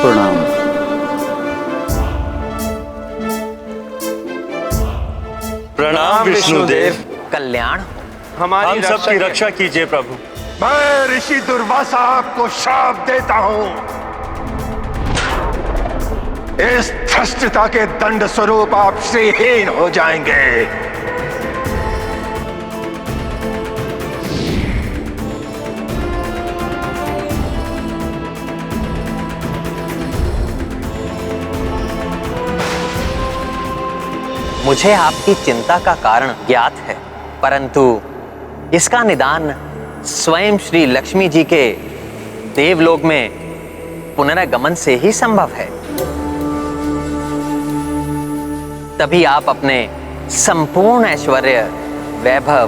प्रणाम। प्रणाम विष्णुदेव। कल्याण हम सबकी रक्षा कीजिए प्रभु। मैं ऋषि दुर्वासा आपको शाप देता हूं। इस धृष्टता के दंड स्वरूप आप श्रीहीन हो जाएंगे। मुझे आपकी चिंता का कारण ज्ञात है, परंतु इसका निदान स्वयं श्री लक्ष्मी जी के देवलोक में पुनरागमन से ही संभव है। तभी आप अपने संपूर्ण ऐश्वर्य, वैभव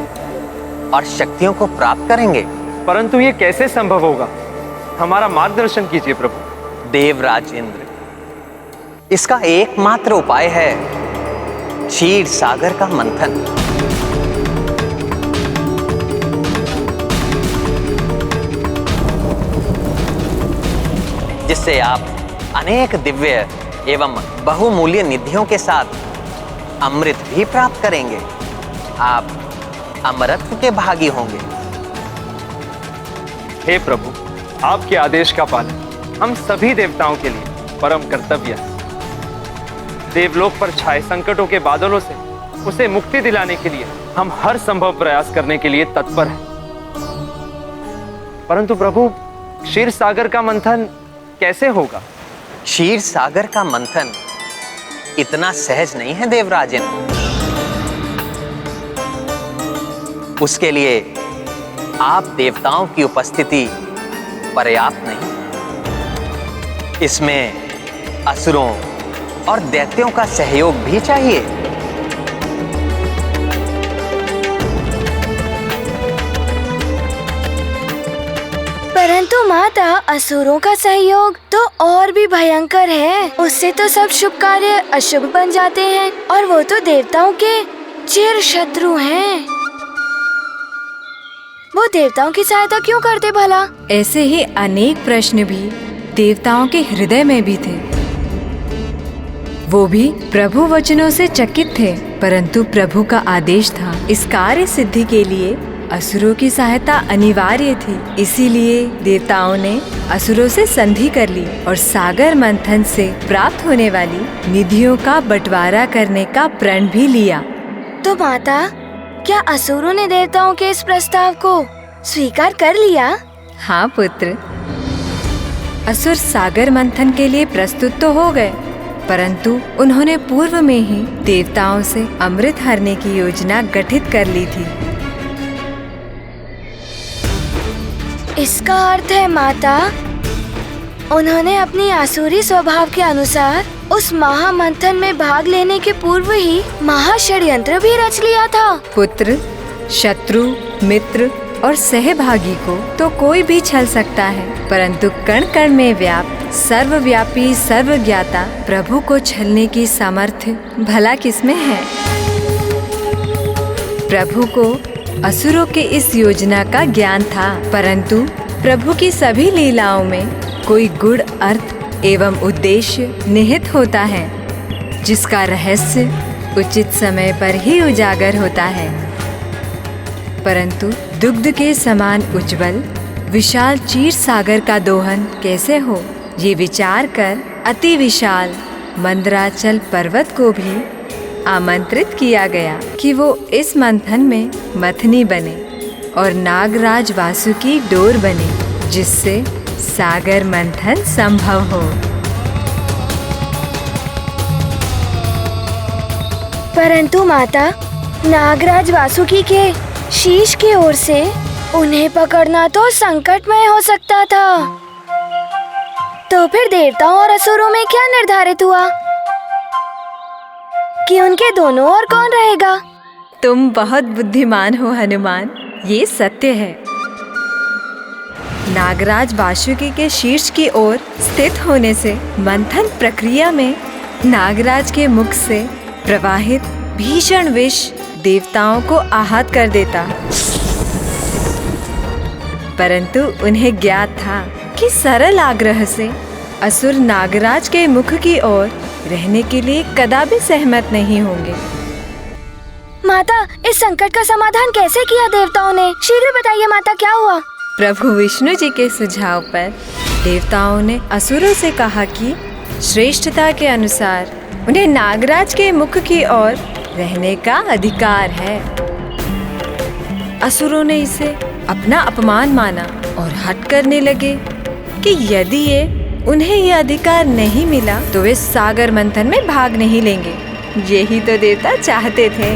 और शक्तियों को प्राप्त करेंगे। परंतु ये कैसे संभव होगा? हमारा मार्गदर्शन कीजिए प्रभु। देवराज इंद्र, इसका एकमात्र उपाय है क्षीर सागर का मंथन। जिससे आप अनेक दिव्य एवं बहुमूल्य निधियों के साथ अमृत भी प्राप्त करेंगे। आप अमरत्व के भागी होंगे। हे प्रभु, आपके आदेश का पालन हम सभी देवताओं के लिए परम कर्तव्य है। देवलोक पर छाए संकटों के बादलों से उसे मुक्ति दिलाने के लिए हम हर संभव प्रयास करने के लिए तत्पर हैं। परंतु प्रभु, क्षीर सागर का मंथन कैसे होगा? क्षीर सागर का मंथन इतना सहज नहीं है देवराजन। उसके लिए आप देवताओं की उपस्थिति पर्याप्त नहीं। इसमें असुरों और दैत्यों का सहयोग भी चाहिए। परंतु माता, असुरों का सहयोग तो और भी भयंकर है। उससे तो सब शुभ कार्य अशुभ बन जाते हैं और वो तो देवताओं के चिर शत्रु हैं। वो देवताओं की सहायता क्यों करते भला? ऐसे ही अनेक प्रश्न भी देवताओं के हृदय में भी थे। वो भी प्रभु वचनों से चकित थे, परंतु प्रभु का आदेश था। इस कार्य सिद्धि के लिए असुरों की सहायता अनिवार्य थी। इसीलिए देवताओं ने असुरों से संधि कर ली और सागर मंथन से प्राप्त होने वाली निधियों का बंटवारा करने का प्रण भी लिया। तो माता, क्या असुरों ने देवताओं के इस प्रस्ताव को स्वीकार कर लिया? हाँ पुत्र, असुर सागर मंथन के लिए प्रस्तुत तो हो गए, परंतु उन्होंने पूर्व में ही देवताओं से अमृत हरने की योजना गठित कर ली थी। इसका अर्थ है माता, उन्होंने अपनी आसुरी स्वभाव के अनुसार उस महामंथन में भाग लेने के पूर्व ही महाषड्यंत्र भी रच लिया था। पुत्र, शत्रु, मित्र और सहभागी को तो कोई भी छल सकता है, परंतु कण कण में व्याप्त सर्वव्यापी सर्वज्ञाता प्रभु को छलने की सामर्थ्य भला किसमें है? प्रभु को असुरों के इस योजना का ज्ञान था, परंतु प्रभु की सभी लीलाओं में कोई गूढ़ अर्थ एवं उद्देश्य निहित होता है, जिसका रहस्य उचित समय पर ही उजागर होता है। परंतु दुग्ध के समान उज्जवल विशाल क्षीर सागर का दोहन कैसे हो, ये विचार कर अति विशाल मंदराचल पर्वत को भी आमंत्रित किया गया कि वो इस मंथन में मथनी बने और नागराज वासुकी डोर बने, जिससे सागर मंथन संभव हो। परंतु माता, नागराज वासुकी के शीश की ओर से उन्हें पकड़ना तो संकटमय हो सकता था। तो फिर देवताओं और असुरों में क्या निर्धारित हुआ कि उनके दोनों ओर कौन रहेगा? तुम बहुत बुद्धिमान हो हनुमान, ये सत्य है। नागराज वासुकी के शीर्ष की ओर स्थित होने से मंथन प्रक्रिया में नागराज के मुख से प्रवाहित भीषण विष देवताओं को आहत कर देता, परंतु उन्हें ज्ञात था कि सरल आग्रह से असुर नागराज के मुख की ओर रहने के लिए कदापि सहमत नहीं होंगे। माता, इस संकट का समाधान कैसे किया देवताओं ने? शीघ्र बताइए माता, क्या हुआ? प्रभु विष्णु जी के सुझाव पर देवताओं ने असुरों से कहा कि श्रेष्ठता के अनुसार उन्हें नागराज के मुख की ओर रहने का अधिकार है। असुरों ने इसे अपना अपमान माना और हट करने लगे कि यदि उन्हें ये अधिकार नहीं मिला तो वे सागर मंथन में भाग नहीं लेंगे। यही तो देवता चाहते थे।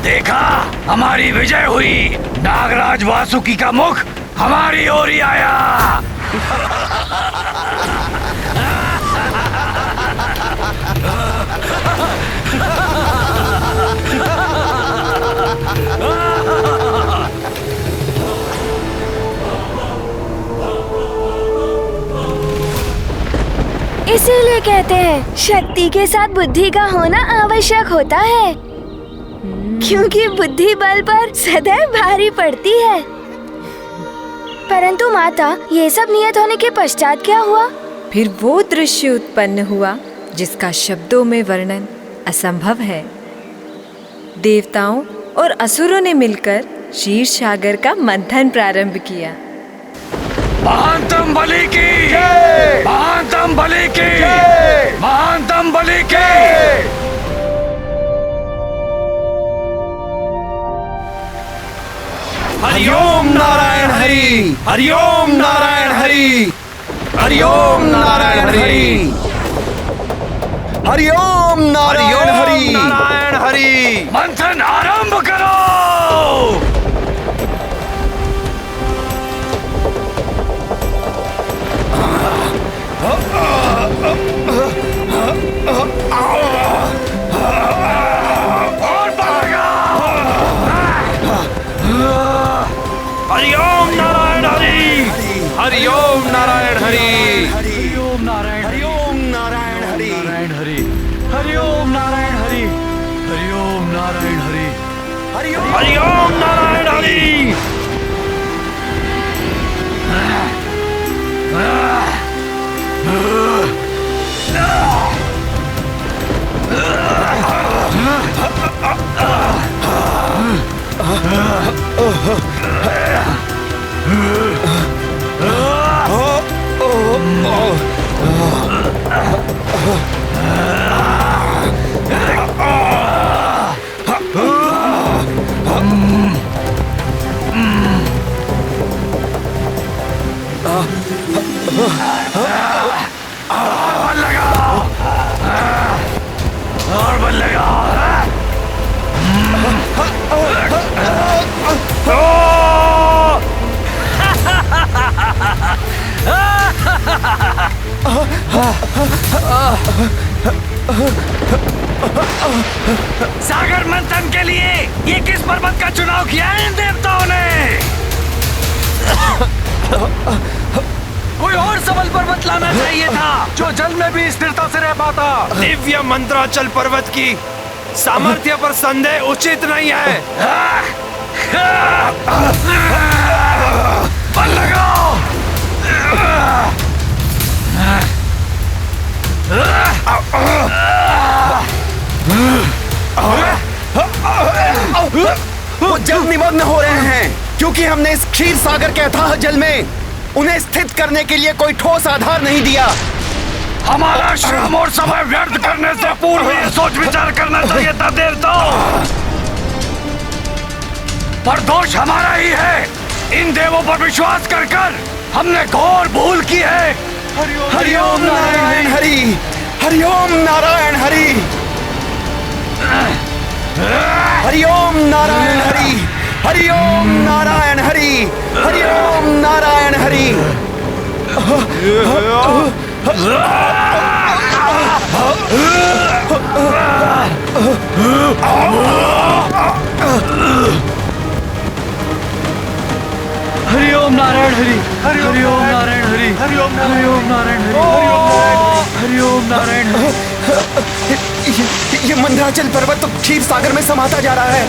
देखा, हमारी विजय हुई। नागराज वासुकी का मुख हमारी ओर ही आया। इसीलिए कहते हैं शक्ति के साथ बुद्धि का होना आवश्यक होता है, क्योंकि बुद्धि बल पर सदैव भारी पड़ती है। परंतु माता, ये सब नियत होने के पश्चात क्या हुआ? फिर वो दृश्य उत्पन्न हुआ जिसका शब्दों में वर्णन असंभव है। देवताओं और असुरों ने मिलकर क्षीर सागर का मंथन प्रारंभ किया। महानतम बलि की, महानतम बलि की, महानतम बलि की। हरिओम नारायण हरि, हरिओम नारायण हरि, हरिओम नारायण हरि, हरिओम नारायण हरि, नारायण हरि। मंथन आरंभ करो। और बढ़ेगा। हरिओम नारायण हरि, हरिओम नारायण हरि, हरिओम नारायण, हरिओम नारायण हरि, नारायण हरि, हरिओम नारायण हरि, हरिओम नारायण हरि, हरिओम नारायण हरि। और बल लगा। सागर मंथन के लिए ये किस पर्वत का चुनाव किया है इन देवताओं ने? कोई और सबल पर्वत लाना चाहिए था जो जल में भी स्थिरता से रह पाता। दिव्य मंत्राचल पर्वत की सामर्थ्य पर संदेह उचित नहीं है। बल लगाओ। वो जल निमग्न हो रहे हैं क्योंकि हमने इस क्षीर सागर के अथाह जल में उन्हें स्थित करने के लिए कोई ठोस आधार नहीं दिया। हमारा श्रम और समय व्यर्थ करने से पूर्व ये सोच विचार करना चाहिए था देवताओं। पर दोष हमारा ही है। इन देवों पर विश्वास कर कर हमने घोर भूल की है। हरिओम नारायण हरि, हरिओम नारायण हरि, हरिओम नारायण हरि, हरिओम नारायण हरि, हरिओम नारायण हरि। हरिओम नारायण हरि, हरिओम नारायण हरि। ये मंदराचल पर्वत तो क्षीर सागर में समाता जा रहा है।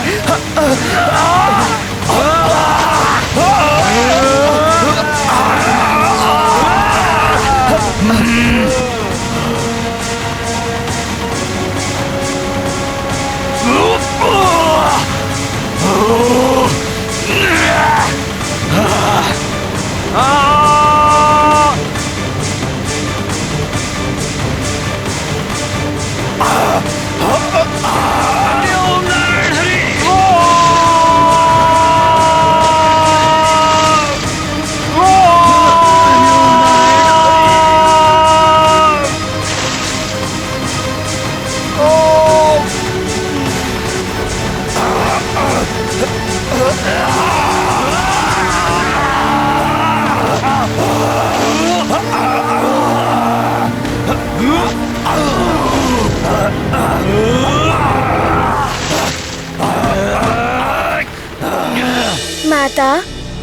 माता,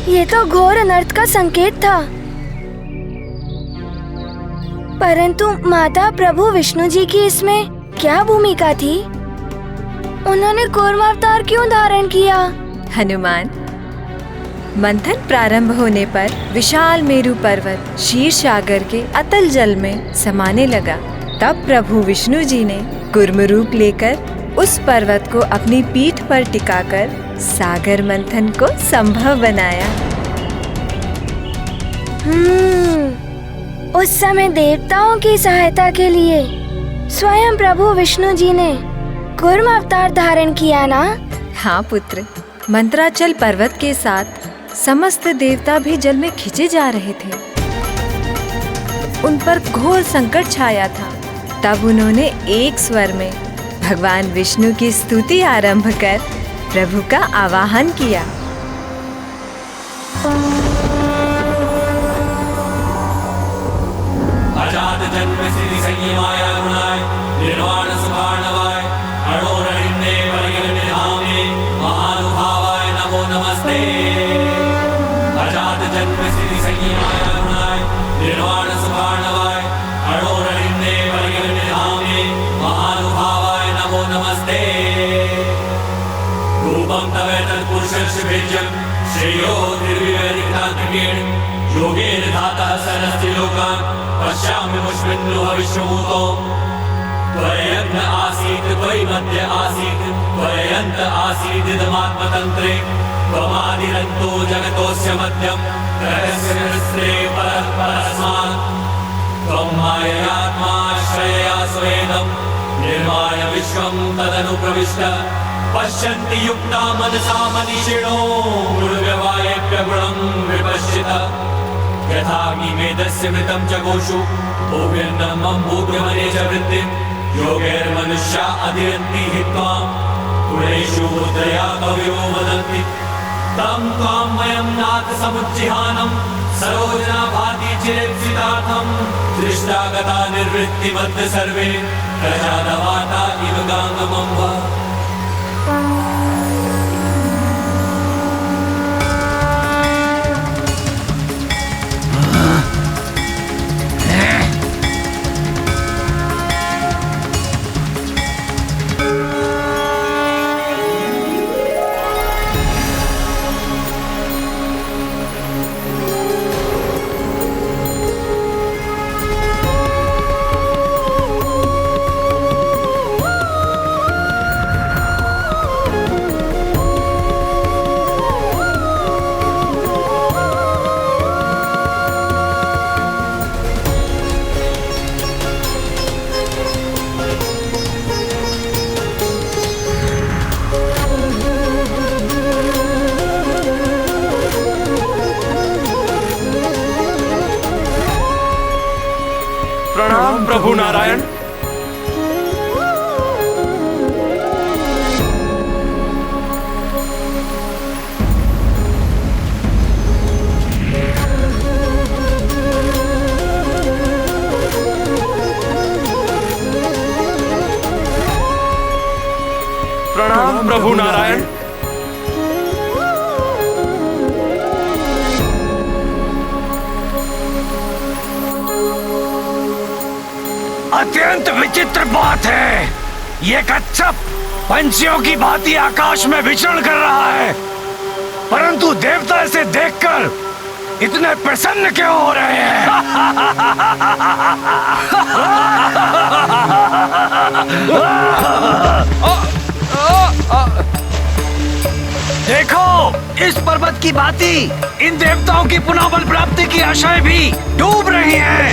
ये तो घोर अनर्थ का संकेत था। परंतु माता, प्रभु विष्णु जी की इसमें क्या भूमिका थी? उन्होंने कूर्म अवतार क्यों धारण किया? हनुमान, मंथन प्रारंभ होने पर विशाल मेरु पर्वत क्षीर सागर के अतल जल में समाने लगा। तब प्रभु विष्णु जी ने कूर्म रूप लेकर उस पर्वत को अपनी पीठ पर टिकाकर सागर मंथन को संभव बनाया। उस समय देवताओं की सहायता के लिए स्वयं प्रभु विष्णु जी ने कूर्म अवतार धारण किया ना? हाँ पुत्र, मंत्राचल पर्वत के साथ समस्त देवता भी जल में खींचे जा रहे थे। उन पर घोर संकट छाया था। तब उन्होंने एक स्वर में भगवान विष्णु की स्तुति आरंभ कर प्रभु का आवाहन किया। अजात जन्म सिद्धि संयमाय गुणाय निर्वाण सुभार्णवाय अणोरणिन्ने परिगणिधामे महानुभावाय नमो नमस्ते। अजात जन्म सिद्धि संयमाय गुणाय निर्वाण सुभार्णवाय अणोरणिन्ने परिगणिधामे महानुभावाय नमो नमस्ते। रूपं तव तत्पुरुषस्य भेज्यं श्रेयो निर्विवेदितात्मिकेन योगेन धातः सरस्ति लोकान् पश्यामि मुष्मिन् लोहविश्वभूतो। त्वयज्ञ आसीत् त्वयि मध्य आसीत् त्वयन्त आसीत् इदमात्मतन्त्रे त्वमादिरन्तो जगतोऽस्य मध्यं रहस्य रहस्ये परः परस्मात् त्वं माययात्माश्रयया स्वेदं निर्माय विश्वं तदनु प्रविष्ट पश्यन्ति युक्ता मनसा मनीषिणो गुरुव्यवायेभ्य गुणं विपश्चित यथाग्निमेधस्य मृतं च गोषु भूव्यन्नं अम्बूद्गमने च वृत्तिं योगैर्मनुष्या अधिरन्ति हि त्वां गुणेषु मुद्रया कवयो वदन्ति तं त्वां वयं नाथ समुज्जिहानं सरोजना भाति चिरेप्सितार्थं दृष्टा गता निर्वृत्तिमद्ध सर्वे प्रजादवाता इव गाङ्गमं वा। प्रणाम प्रभु नारायण। प्रणाम प्रभु नारायण। अत्यंत विचित्र बात है। ये कच्छप पंछियों की भांति आकाश में विचरण कर रहा है, परंतु देवता इसे देखकर इतने प्रसन्न क्यों हो रहे हैं? देखो, इस पर्वत की भांति इन देवताओं की पुनः बल प्राप्ति की आशाएं भी डूब रही हैं।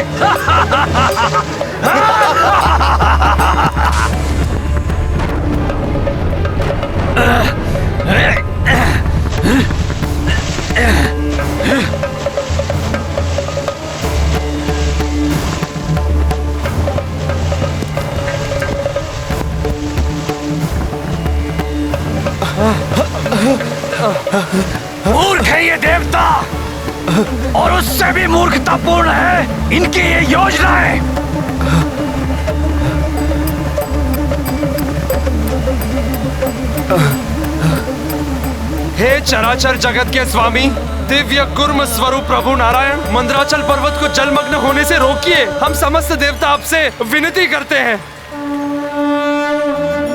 मूर्ख है ये देवता, और उससे भी मूर्खतापूर्ण है इनकी ये योजनाएं। हे चराचर जगत के स्वामी, दिव्य कुर्म स्वरूप प्रभु नारायण, मंदराचल पर्वत को जलमग्न होने से रोकिए। हम समस्त देवता आपसे विनती करते हैं।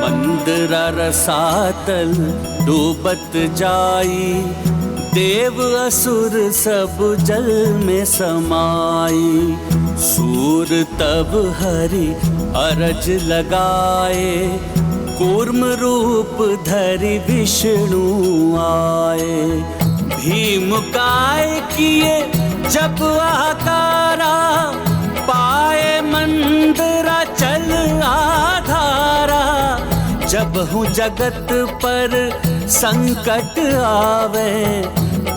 मंदरा रसातल डूबत जाई, देव असुर सब जल में समाई। सूर तब हरि अरज लगाए, कूर्म रूप धरि विष्णु आए। भीम काय किए जब आकारा, पाए मंदरा चल आधारा। जब हूँ जगत पर संकट आवे,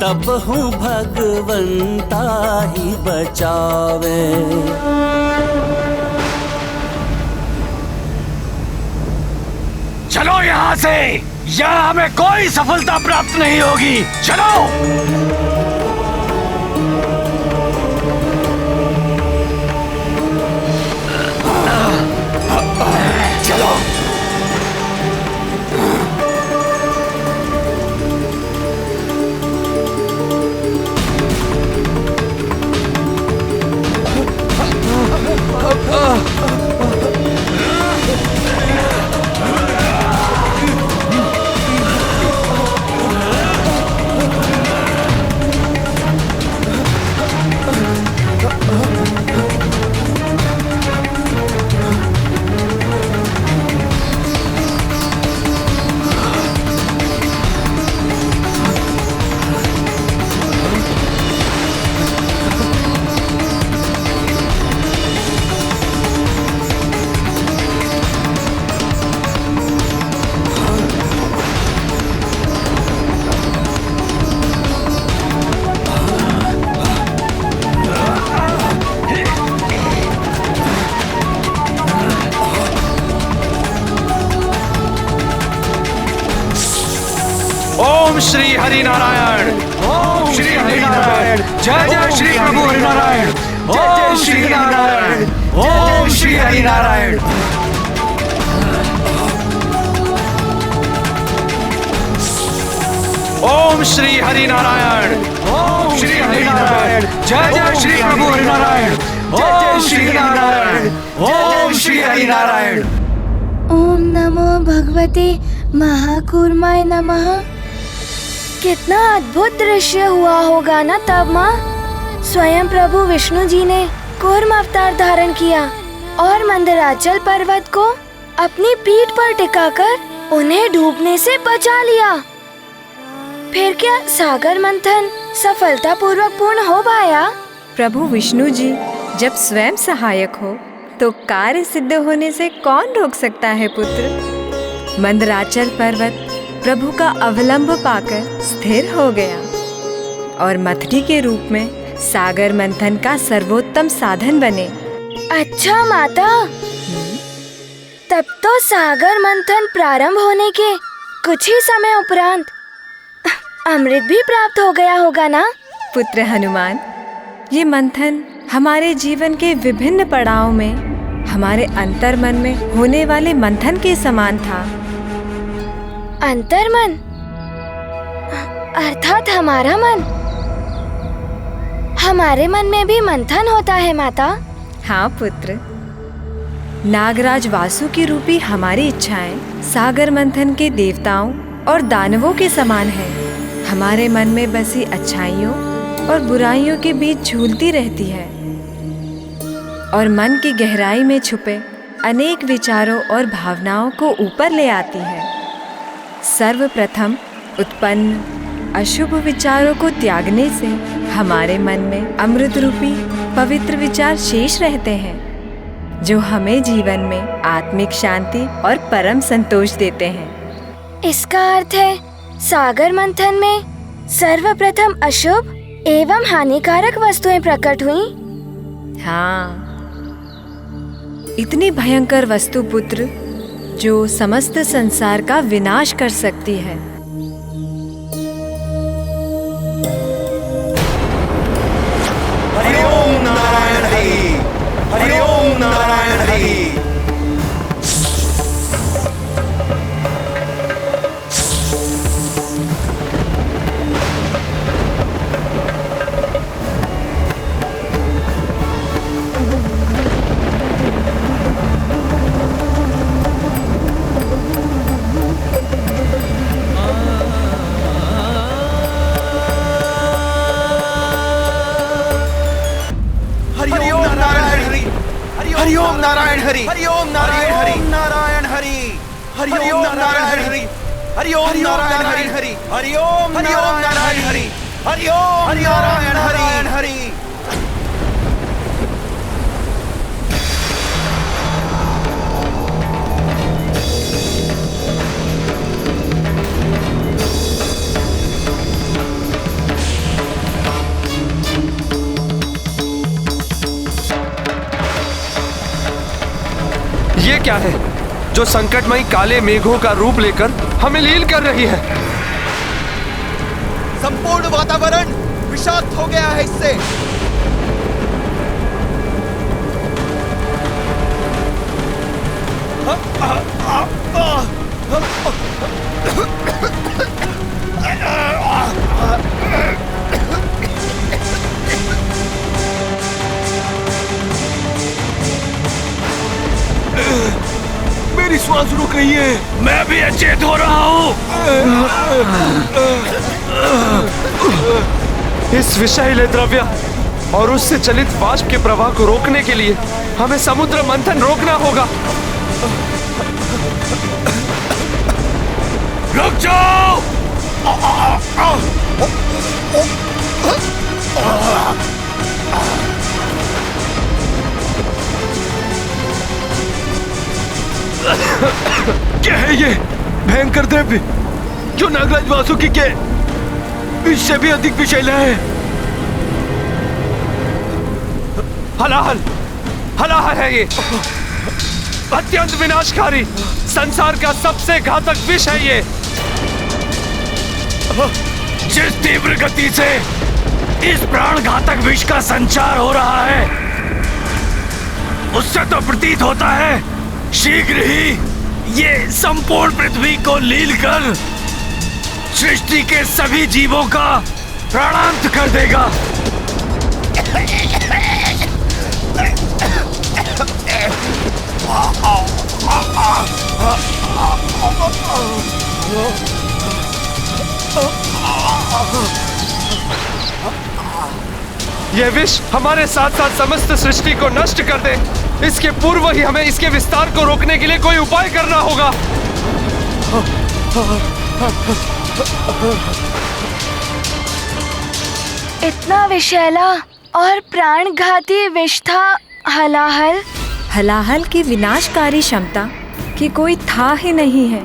तब हूँ भगवंता ही बचावे। चलो यहाँ से, यहाँ हमें कोई सफलता प्राप्त नहीं होगी। चलो। ओम श्री हरि नारायण, ओम श्री हरि नारायण। जय जय श्री प्रभु हरि नारायण। ओम श्री नारायण, ओम श्री हरि नारायण। ओम श्री हरि नारायण, ओम श्री हरि नारायण। जय जय श्री प्रभु हरि नारायण। ओम श्री नारायण, ओम श्री हरि नारायण। ओम नमो भगवते महाकूर्माय नमः। कितना अद्भुत दृश्य हुआ होगा ना तब माँ। स्वयं प्रभु विष्णु जी ने कूर्म अवतार धारण किया और मंदराचल पर्वत को अपनी पीठ पर टिकाकर उन्हें डूबने से बचा लिया। फिर क्या सागर मंथन सफलतापूर्वक पूर्ण हो पाया? प्रभु विष्णु जी जब स्वयं सहायक हो तो कार्य सिद्ध होने से कौन रोक सकता है पुत्र। मंदराचल पर्वत प्रभु का अवलंब पाकर स्थिर हो गया और मथरी के रूप में सागर मंथन का सर्वोत्तम साधन बने। अच्छा माता, तब तो सागर मंथन प्रारंभ होने के कुछ ही समय उपरांत अमृत भी प्राप्त हो गया होगा ना? पुत्र हनुमान, ये मंथन हमारे जीवन के विभिन्न पड़ाव में हमारे अंतर्मन में होने वाले मंथन के समान था। अंतर्मन अर्थात हमारा मन। हमारे मन में भी मंथन होता है माता? हाँ पुत्र, नागराज वासुकी रूपी हमारी इच्छाएं सागर मंथन के देवताओं और दानवों के समान है। हमारे मन में बसी अच्छाइयों और बुराइयों के बीच झूलती रहती है और मन की गहराई में छुपे अनेक विचारों और भावनाओं को ऊपर ले आती है। सर्वप्रथम उत्पन्न अशुभ विचारों को त्यागने से हमारे मन में अमृत रूपी पवित्र विचार शेष रहते हैं, जो हमें जीवन में आत्मिक शांति और परम संतोष देते हैं। इसका अर्थ है सागर मंथन में सर्वप्रथम अशुभ एवं हानिकारक वस्तुएं प्रकट हुई। हाँ, इतनी भयंकर वस्तु पुत्र जो समस्त संसार का विनाश कर सकती है। हरि ओम नारायण हरि, हरि ओम नारायण हरि। हरि ओम नारायण हरि, हरि ओम नारायण हरि, हरि ओम नारायण हरि, हरि ओम नारायण हरि, हरि ओम नारायण हरि, हरि ओम नारायण हरि। ये क्या है जो संकटमयी काले मेघों का रूप लेकर हमें लील कर रही है? संपूर्ण वातावरण विषाक्त हो गया है इससे। मेरी श्वास रुक रही है। मैं भी अचेत हो रहा हूँ। इस विषैले द्रव्य और उससे चलित वाष्प के प्रवाह को रोकने के लिए हमें समुद्र मंथन रोकना होगा। रुक जाओ। क्या है ये भयंकर द्रव्य जो नागराज वासुकी के इससे भी अधिक विषैला है? हलाहल, हलाहल है ये। अत्यंत विनाशकारी, संसार का सबसे घातक विष है ये। जिस तीव्र गति से इस प्राण घातक विष का संचार हो रहा है, उससे तो प्रतीत होता है शीघ्र ही ये संपूर्ण पृथ्वी को लील कर सृष्टि के सभी जीवों का प्राणांत कर देगा। यह विष हमारे साथ साथ समस्त सृष्टि को नष्ट कर दे, इसके पूर्व ही हमें इसके विस्तार को रोकने के लिए कोई उपाय करना होगा। इतना विषैला और प्राणघाती विष था हलाहल। हलाहल की विनाशकारी क्षमता की कोई था ही नहीं है।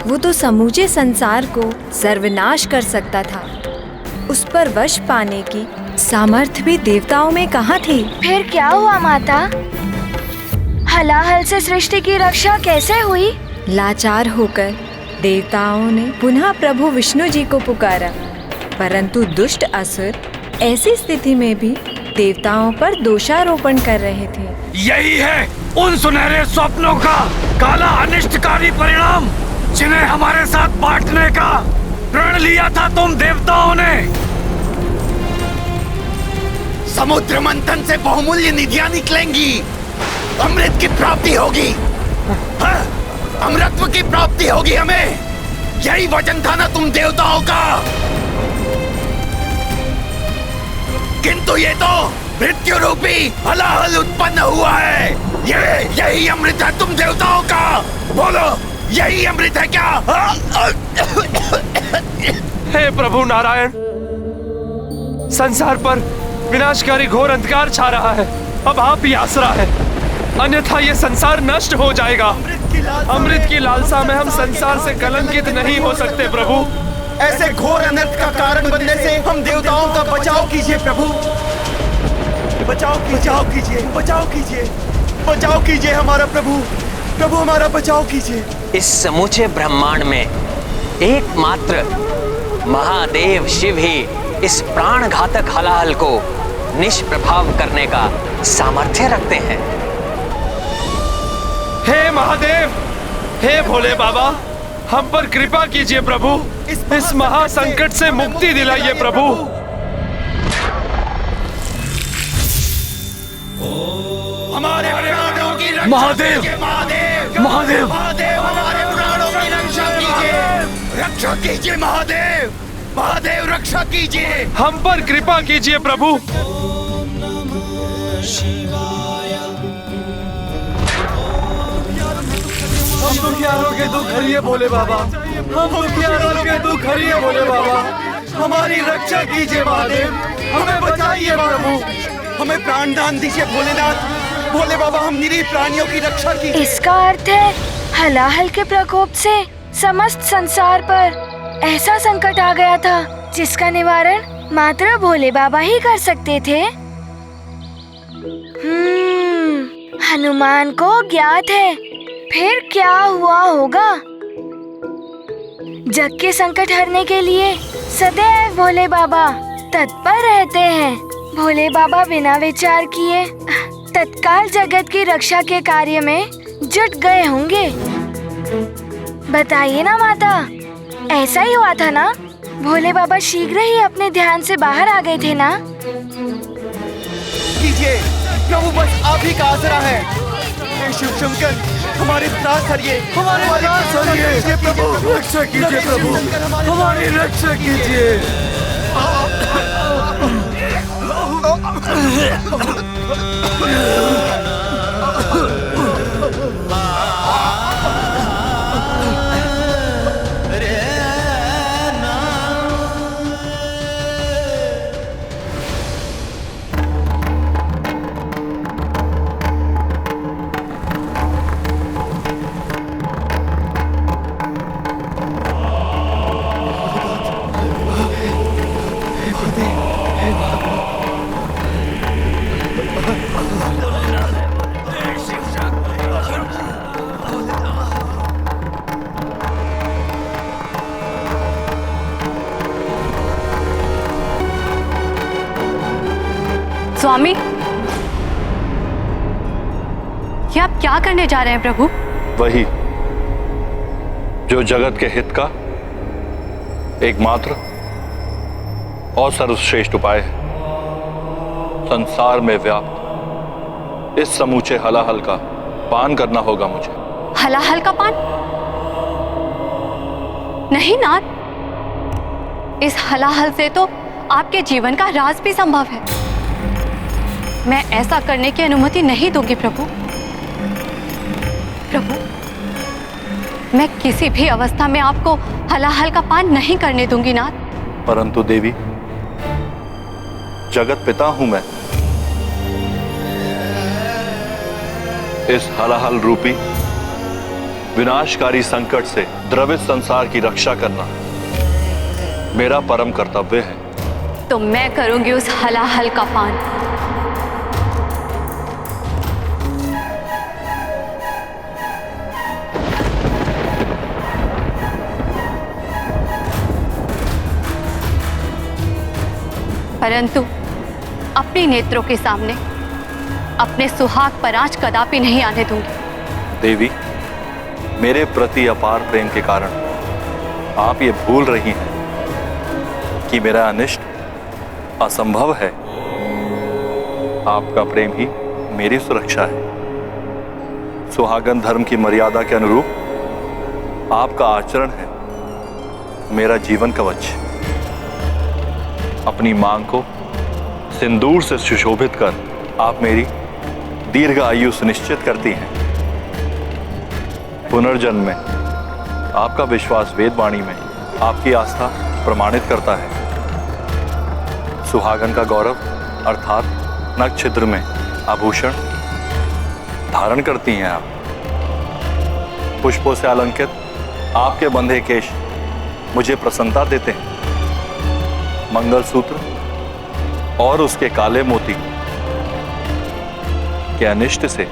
वो तो समूचे संसार को सर्वनाश कर सकता था। उस पर वश पाने की सामर्थ्य भी देवताओं में कहाँ थी? फिर क्या हुआ माता? हलाहल से सृष्टि की रक्षा कैसे हुई? लाचार होकर देवताओं ने पुनः प्रभु विष्णु जी को पुकारा, परंतु दुष्ट असुर ऐसी स्थिति में भी देवताओं पर दोषारोपण कर रहे थे। यही है उन सुनहरे स्वप्नों का काला अनिष्टकारी परिणाम, जिन्हें हमारे साथ बांटने का प्रण लिया था तुम देवताओं ने। समुद्र मंथन से बहुमूल्य निधियां निकलेंगी अमृत की प्राप्ति होगी। हाँ, अमृतत्व की प्राप्ति होगी हमें। यही वचन था ना तुम देवताओं का। किंतु ये तो मृत्यु रूपी हलाहल उत्पन्न हुआ है। यही अमृत है तुम देवताओं का। बोलो, यही अमृत है क्या? हे प्रभु नारायण, संसार पर विनाशकारी घोर अंधकार छा रहा है। अब आप ही आसरा है, अन्यथा ये संसार नष्ट हो जाएगा। अमृत की लालसा में हम संसार से कलंकित नहीं हो सकते प्रभु। ऐसे घोर अनर्थ का कारण बनने से हम देवताओं का बचाव कीजिए प्रभु। बचाव कीजिए, बचाव कीजिए, बचाव कीजिए हमारा प्रभु। प्रभु हमारा बचाव कीजिए। इस समूचे ब्रह्मांड में एकमात्र महादेव शिव ही इस प्राण घातक हलाहल को निष्प्रभाव करने का सामर्थ्य रखते हैं। हे महादेव, हे भोले बाबा, हम पर कृपा कीजिए प्रभु। इस महासंकट से मुक्ति दिलाइए प्रभु। हमारे प्राणों की रक्षा महादेव, कीजिए, महादेव, महादेव, महादेव, हमारे प्राणों की रक्षा कीजिए। रक्षा कीजिए महादेव, महादेव रक्षा कीजिए। हम पर कृपा कीजिए प्रभु। हम दुखियारों के दुख हरिए भोले बाबा। हम दुखियारों के दुख हरिए भोले बाबा। हमारी रक्षा कीजिए महादेव, हमें बचाइए प्रभु। हमें प्राण दान दीजिए भोलेनाथ। भोले बाबा, हम निरीह प्राणियों की रक्षा कीजिए। इसका अर्थ है हलाहल के प्रकोप से समस्त संसार पर ऐसा संकट आ गया था जिसका निवारण मात्र भोले बाबा ही कर सकते थे। हनुमान को ज्ञात है फिर क्या हुआ होगा। जग के संकट हरने के लिए सदैव भोले बाबा तत्पर रहते हैं। भोले बाबा बिना विचार किए तत्काल जगत की रक्षा के कार्य में जुट गए होंगे। बताइए ना माता, ऐसा ही हुआ था ना? भोले बाबा शीघ्र ही अपने ध्यान से बाहर आ गए थे ना? कीजिए प्रभु, बस आप ही का आसरा है। हे शिव शंकर, हमारे त्रास हरिए, हमारे त्रास हरिए प्रभु। रक्षा कीजिए प्रभु, हमारी रक्षा कीजिए। स्वामी, ये आप क्या करने जा रहे हैं प्रभु? वही जो जगत के हित का एकमात्र और सर्वश्रेष्ठ उपाय है। संसार में व्याप्त इस समूचे हलाहल का पान करना होगा मुझे। हलाहल का पान? नहीं नाथ, इस हलाहल से तो आपके जीवन का राज भी संभव है। मैं ऐसा करने की अनुमति नहीं दूंगी प्रभु। प्रभु, मैं किसी भी अवस्था में आपको हलाहल का पान नहीं करने दूंगी नाथ। परंतु देवी, जगत पिता हूं मैं। इस हलाहल रूपी विनाशकारी संकट से द्रवित संसार की रक्षा करना मेरा परम कर्तव्य है। तो मैं करूंगी उस हलाहल का पान। परंतु अपने नेत्रों के सामने अपने सुहाग पर आंच कदापि नहीं आने दूंगी। देवी, मेरे प्रति अपार प्रेम के कारण आप ये भूल रही हैं कि मेरा अनिष्ट असंभव है। आपका प्रेम ही मेरी सुरक्षा है। सुहागन धर्म की मर्यादा के अनुरूप आपका आचरण है मेरा जीवन कवच। अपनी मांग को सिंदूर से सुशोभित कर आप मेरी दीर्घ आयु सुनिश्चित करती हैं। पुनर्जन्म में आपका विश्वास वेदवाणी में आपकी आस्था प्रमाणित करता है। सुहागन का गौरव अर्थात नख छिद्र में आभूषण धारण करती हैं आप। पुष्पों से अलंकृत आपके बंधे केश मुझे प्रसन्नता देते हैं। मंगलसूत्र और उसके काले मोती के अनिष्ट से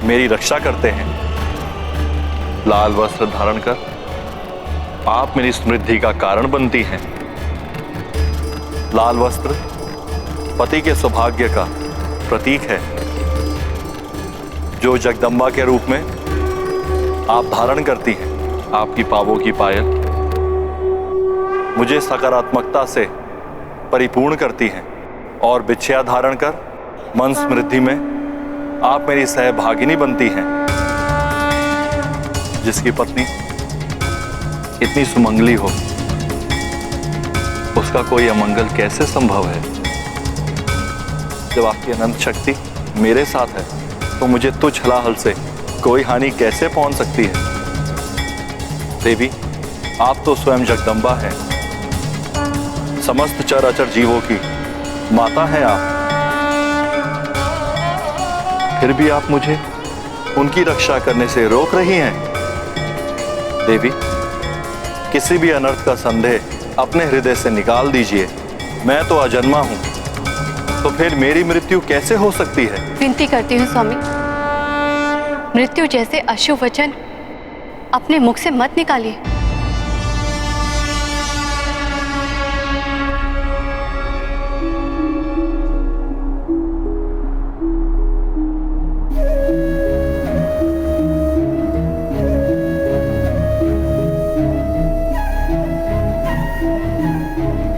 मेरी रक्षा करते हैं। लाल वस्त्र धारण कर आप मेरी समृद्धि का कारण बनती हैं। लाल वस्त्र पति के सौभाग्य का प्रतीक है, जो जगदम्बा के रूप में आप धारण करती हैं। आपकी पावों की पायल मुझे सकारात्मकता से परिपूर्ण करती हैं और बिछिया धारण कर मन समृद्धि में आप मेरी सहभागिनी बनती हैं। जिसकी पत्नी इतनी सुमंगली हो, उसका कोई अमंगल कैसे संभव है? जब आपकी अनंत शक्ति मेरे साथ है तो मुझे तुच्छ हलाहल से कोई हानि कैसे पहुंच सकती है? देवी, आप तो स्वयं जगदम्बा हैं। समस्त चराचर जीवों की माता हैं आप। फिर भी आप मुझे उनकी रक्षा करने से रोक रही हैं। देवी, किसी भी अनर्थ का संदेह अपने हृदय से निकाल दीजिए। मैं तो अजन्मा हूं, तो फिर मेरी मृत्यु कैसे हो सकती है? विनती करती हूँ स्वामी, मृत्यु जैसे अशुभ वचन अपने मुख से मत निकालिए।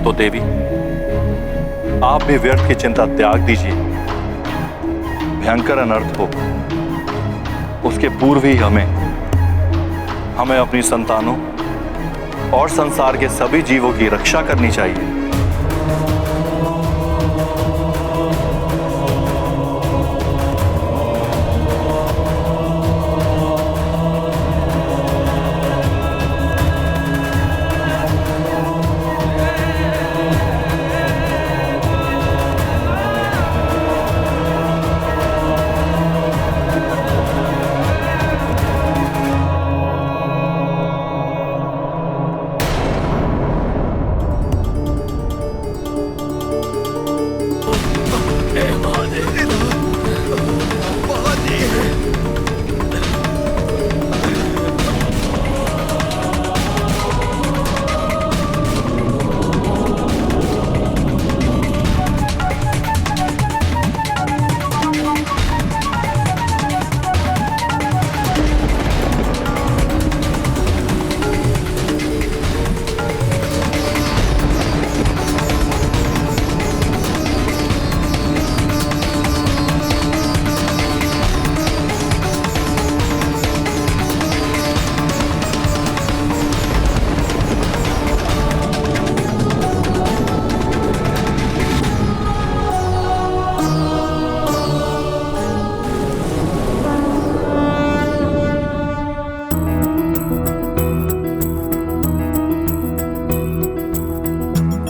तो देवी, आप भी व्यर्थ की चिंता त्याग दीजिए। भयंकर अनर्थ हो उसके पूर्व ही हमें अपनी संतानों और संसार के सभी जीवों की रक्षा करनी चाहिए।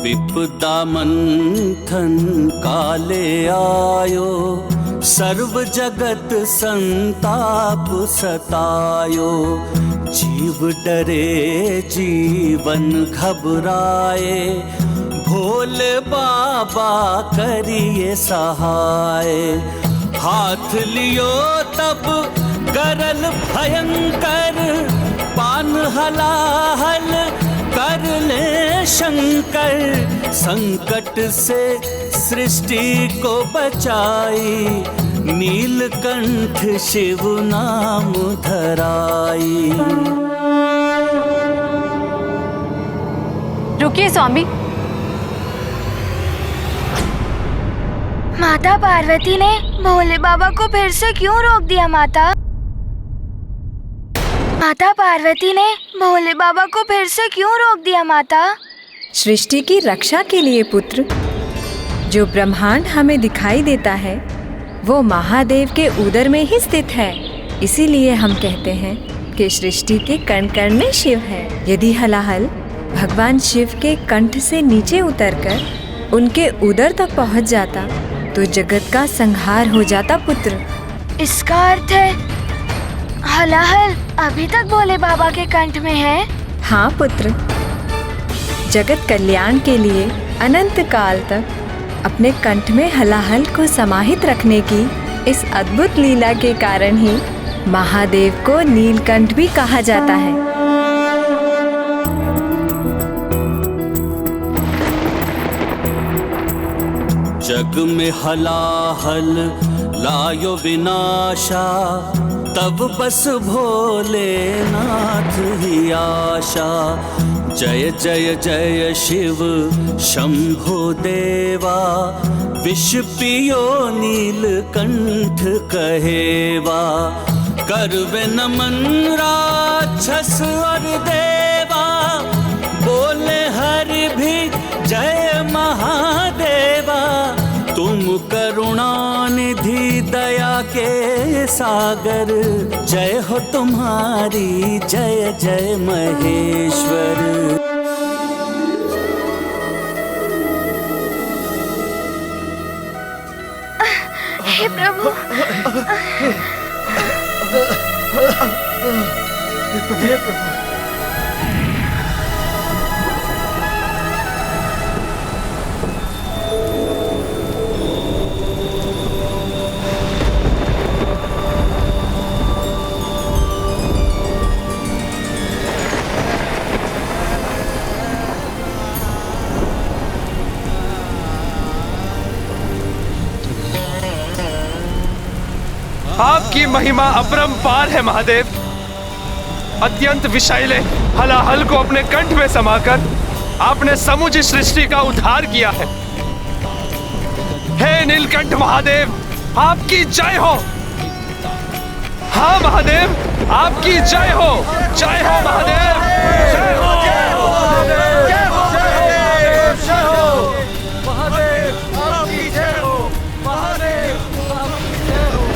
विपदा मंथन काले आयो, सर्व जगत संताप सतायो। जीव डरे जीवन घबराए, भोले बाबा करिए सहाय। हाथ लियो तब गरल भयंकर, पान हलाहल कर ले शंकर। संकट से सृष्टि को बचाई, नीलकंठ शिव नाम धराई। रुकिए स्वामी। माता पार्वती ने भोले बाबा को फिर से क्यों रोक दिया माता? माता पार्वती ने भोले बाबा को फिर से क्यों रोक दिया माता? सृष्टि की रक्षा के लिए पुत्र। जो ब्रह्मांड हमें दिखाई देता है वो महादेव के उदर में ही स्थित है। इसीलिए हम कहते हैं कि सृष्टि के कण कण में शिव है। यदि हलाहल भगवान शिव के कंठ से नीचे उतरकर उनके उदर तक पहुंच जाता तो जगत का संहार हो जाता पुत्र। इसका अर्थ है हलाहल अभी तक भोले बाबा के कंठ में है? हाँ पुत्र, जगत कल्याण के लिए अनंत काल तक अपने कंठ में हलाहल को समाहित रखने की इस अद्भुत लीला के कारण ही महादेव को नीलकंठ भी कहा जाता है। जग में हलाहल लायो विनाशा, तब बस भोलेनाथ ही आशा। जय जय जय शिव शंभो देवा, विष पियो नीलकंठ कहेवा। करवे नमन राक्षस और देवा, बोले हरि भी जय महादेवा। तुम करुणानिधि दया के सागर, जय हो तुम्हारी जय जय महेश्वर। हे प्रभु, हे प्रभु। आपकी महिमा अपरंपार है महादेव। अत्यंत विषैले हलाहल को अपने कंठ में समाकर आपने समूची सृष्टि का उद्धार किया है। हे नीलकंठ महादेव, आपकी जय हो। हाँ महादेव, आपकी जय हो। जय हो महादेव, जय हो, जय हो महादेव, जय हो महादेव, जय हो महादेव, आपकी जय हो महादेव, आपकी जय हो।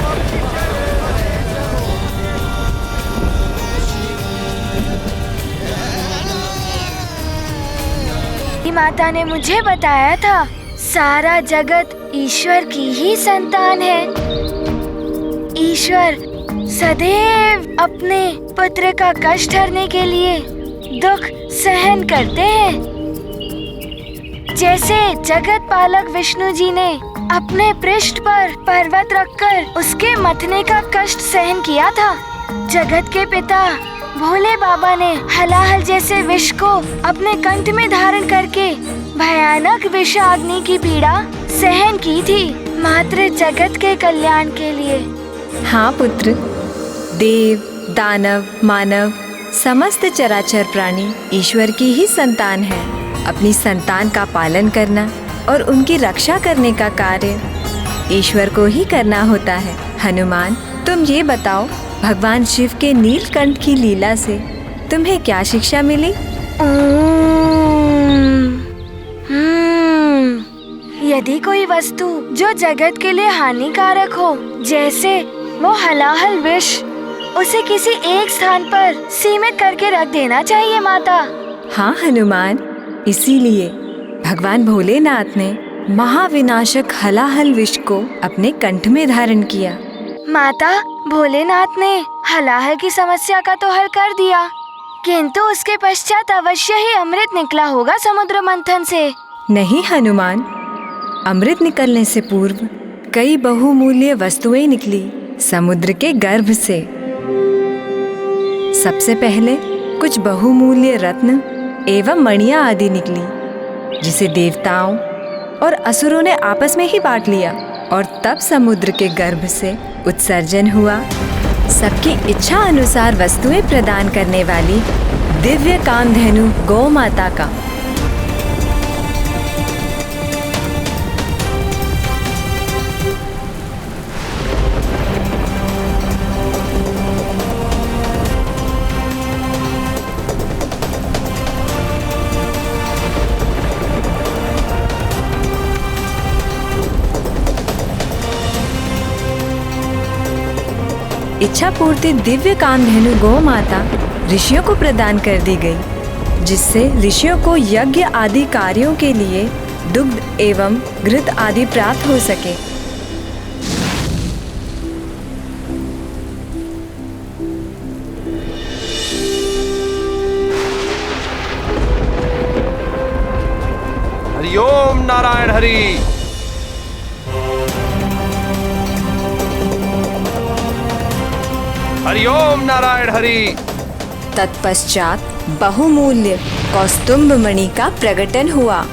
माता ने मुझे बताया था सारा जगत ईश्वर की ही संतान है। ईश्वर सदैव अपने पुत्र का कष्ट हरने के लिए दुख सहन करते हैं। जैसे जगत पालक विष्णु जी ने अपने पृष्ठ पर पर्वत रखकर उसके मथने का कष्ट सहन किया था, जगत के पिता भोले बाबा ने हलाहल जैसे विष को अपने कंठ में धारण करके भयानक विषाग्नि की पीड़ा सहन की थी, मात्र जगत के कल्याण के लिए। हाँ पुत्र, देव दानव मानव समस्त चराचर प्राणी ईश्वर की ही संतान है। अपनी संतान का पालन करना और उनकी रक्षा करने का कार्य ईश्वर को ही करना होता है। हनुमान, तुम ये बताओ, भगवान शिव के नीलकंठ की लीला से तुम्हें क्या शिक्षा मिली? यदि कोई वस्तु जो जगत के लिए हानिकारक हो, जैसे वो हलाहल विष, उसे किसी एक स्थान पर सीमित करके रख देना चाहिए माता। हाँ हनुमान, इसीलिए भगवान भोलेनाथ ने महाविनाशक हलाहल विष को अपने कंठ में धारण किया। माता, भोलेनाथ ने हलाहल की समस्या का तो हल कर दिया, किंतु उसके पश्चात अवश्य ही अमृत निकला होगा समुद्र मंथन से। नहीं हनुमान, अमृत निकलने से पूर्व कई बहुमूल्य वस्तुएं निकली समुद्र के गर्भ से। सबसे पहले कुछ बहुमूल्य रत्न एवं मणियां आदि निकली, जिसे देवताओं और असुरों ने आपस में ही बांट लिया, और तब समुद्र के गर्भ से उत्सर्जन हुआ सबकी इच्छा अनुसार वस्तुएं प्रदान करने वाली दिव्य कामधेनु गौ माता का। इच्छा पूर्ति दिव्य कामधेनु गौ माता ऋषियों को प्रदान कर दी गई, जिससे ऋषियों को यज्ञ आदि कार्यों के लिए दुग्ध एवं घृत आदि प्राप्त हो सके। हरिओम नारायण हरि। हरिओम नारायण हरि। तत्पश्चात बहुमूल्य कौस्तुभ मणि का प्रकटन हुआ।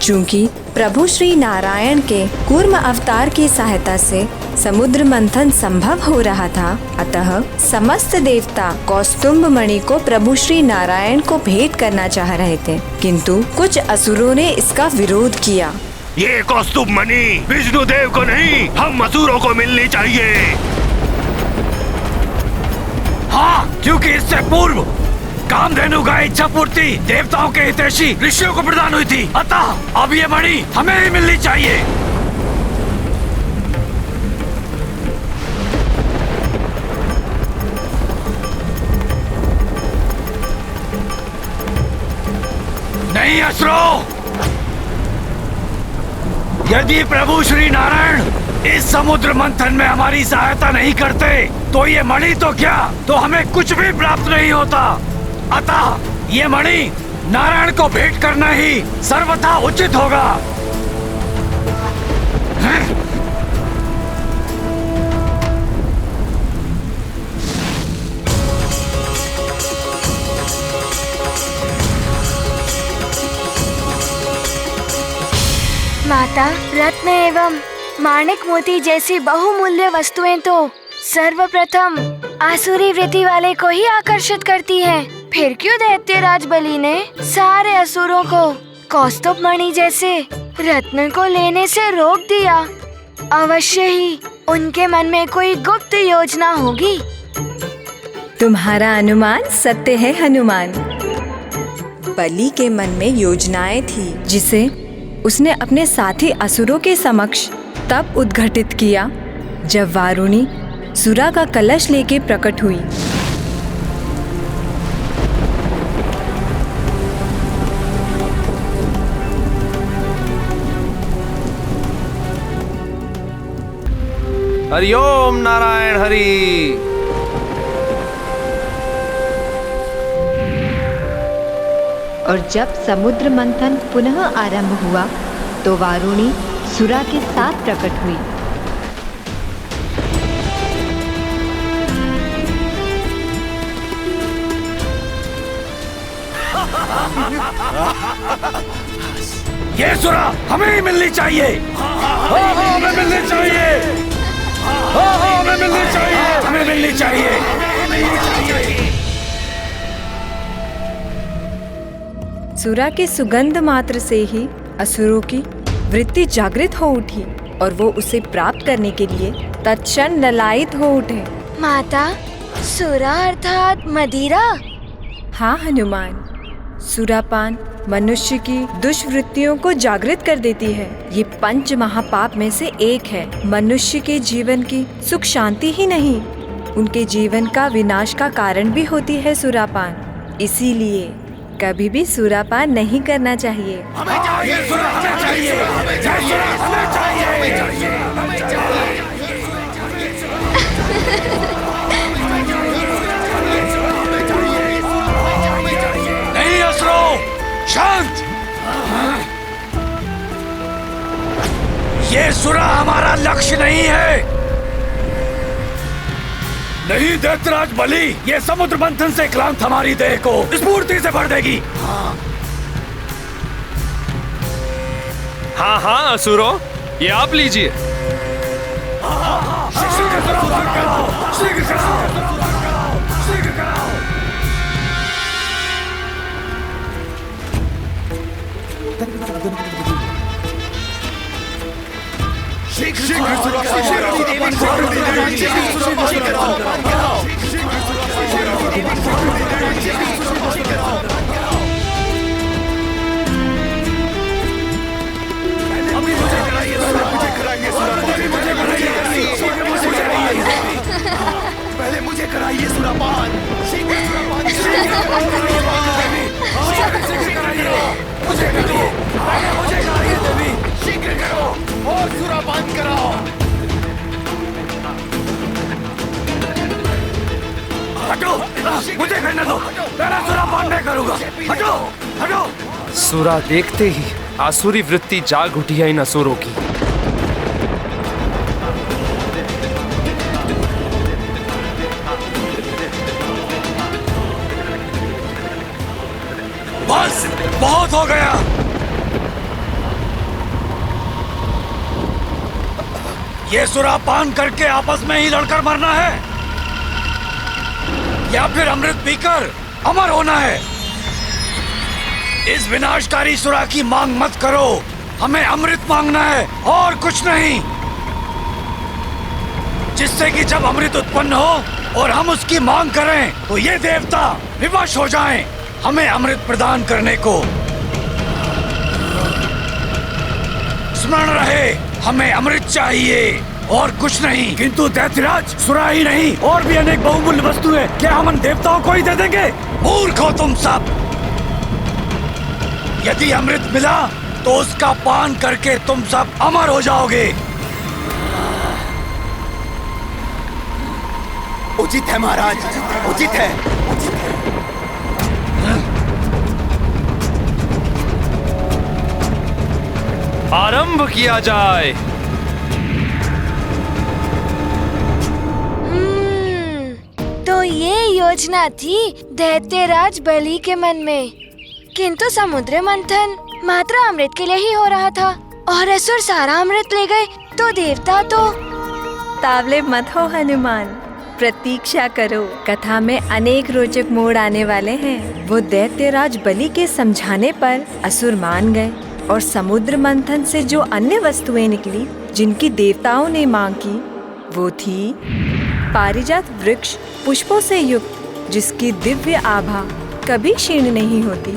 चूंकि प्रभु श्री नारायण के कूर्म अवतार की सहायता से समुद्र मंथन संभव हो रहा था, अतः समस्त देवता कौस्तुभ मणि को प्रभु श्री नारायण को भेंट करना चाह रहे थे, किंतु कुछ असुरों ने इसका विरोध किया। ये कौस्तुभ मणि विष्णु देव को नहीं, हम असुरों को मिलनी चाहिए। हाँ, क्योंकि इससे पूर्व कामधेनु का इच्छा पूर्ति देवताओं के हितैषी ऋषियों को प्रदान हुई थी, अतः अब ये मणि हमें ही मिलनी चाहिए। नहीं असुरों, यदि प्रभु श्री नारायण इस समुद्र मंथन में हमारी सहायता नहीं करते तो ये मणि तो क्या, तो हमें कुछ भी प्राप्त नहीं होता। अतः ये मणि नारायण को भेंट करना ही सर्वथा उचित होगा। माता, रत्न एवं माणिक मोती जैसी बहुमूल्य वस्तुएं तो सर्वप्रथम आसुरी वृत्ति वाले को ही आकर्षित करती हैं। फिर क्यों दैत्यराज बलि ने सारे असुरों को कौस्तुभ मणि जैसे रत्न को लेने से रोक दिया? अवश्य ही उनके मन में कोई गुप्त योजना होगी। तुम्हारा अनुमान सत्य है हनुमान। बलि के मन में योजनाएं थी, जिसे उसने अपने साथी असुरों के समक्ष तब उद्घटित किया जब वारुणी सुरा का कलश लेके प्रकट हुई। हरिओम नारायण हरि। और जब समुद्र मंथन पुनः आरंभ हुआ तो वारुणी सुरा के साथ प्रकट हुई। ये सुरा हमें ही मिलनी चाहिए। हमें मिलनी चाहिए। हमें मिलनी चाहिए। हमें मिलनी चाहिए। सुरा की सुगंध मात्र से ही असुरों की वृत्ति जागृत हो उठी और वो उसे प्राप्त करने के लिए तत्क्षण ललायित हो उठे। माता, सुरा अर्थात मदिरा? हाँ हनुमान, सुरापान मनुष्य की दुष्वृत्तियों को जागृत कर देती है। ये पंच महापाप में से एक है। मनुष्य के जीवन की सुख शांति ही नहीं, उनके जीवन का विनाश का कारण भी होती है सुरापान। इसीलिए कभी भी सुरापान नहीं करना चाहिए। हमें चाहिए सुरा, हमें चाहिए। हमें चाहिए, हमें चाहिए। नहीं असुरों, शांत। ये सुरा हमारा लक्ष्य नहीं है। नहीं दैत्यराज बलि, ये समुद्र मंथन से क्लांत हमारी देह को स्फूर्ति से भर देगी। हाँ हाँ असुरों, ये आप लीजिए। कहने दो, मेरा सुरापान नहीं करूंगा। हटो हटो। सुरा देखते ही आसुरी वृत्ति जाग उठी है इन असुरों की। बस बहुत हो गया। ये सुरापान करके आपस में ही लड़कर मरना है या फिर अमृत पीकर अमर होना है। इस विनाशकारी सुरा की मांग मत करो, हमें अमृत मांगना है और कुछ नहीं, जिससे कि जब अमृत उत्पन्न हो और हम उसकी मांग करें तो ये देवता विवश हो जाएं हमें अमृत प्रदान करने को। स्मरण रहे, हमें अमृत चाहिए और कुछ नहीं। किंतु दैत्यराज, सुरा ही नहीं और भी अनेक बहुमूल्य वस्तुएं क्या हम उन देवताओं को ही दे देंगे? मूर्ख हो तुम सब। यदि अमृत मिला तो उसका पान करके तुम सब अमर हो जाओगे। उचित है महाराज, उचित है। आरंभ किया जाए। तो ये योजना थी दैत्यराज बलि के मन में, किंतु समुद्र मंथन मात्र अमृत के लिए ही हो रहा था और असुर सारा अमृत ले गए तो देवता तो। तावले मत हो हनुमान, प्रतीक्षा करो, कथा में अनेक रोचक मोड़ आने वाले हैं। वो दैत्यराज बलि के समझाने पर असुर मान गए और समुद्र मंथन से जो अन्य वस्तुएं निकली जिनकी देवताओं ने मांग की, वो थी पारिजात वृक्ष पुष्पों से युक्त, जिसकी दिव्य आभा कभी क्षीण नहीं होती।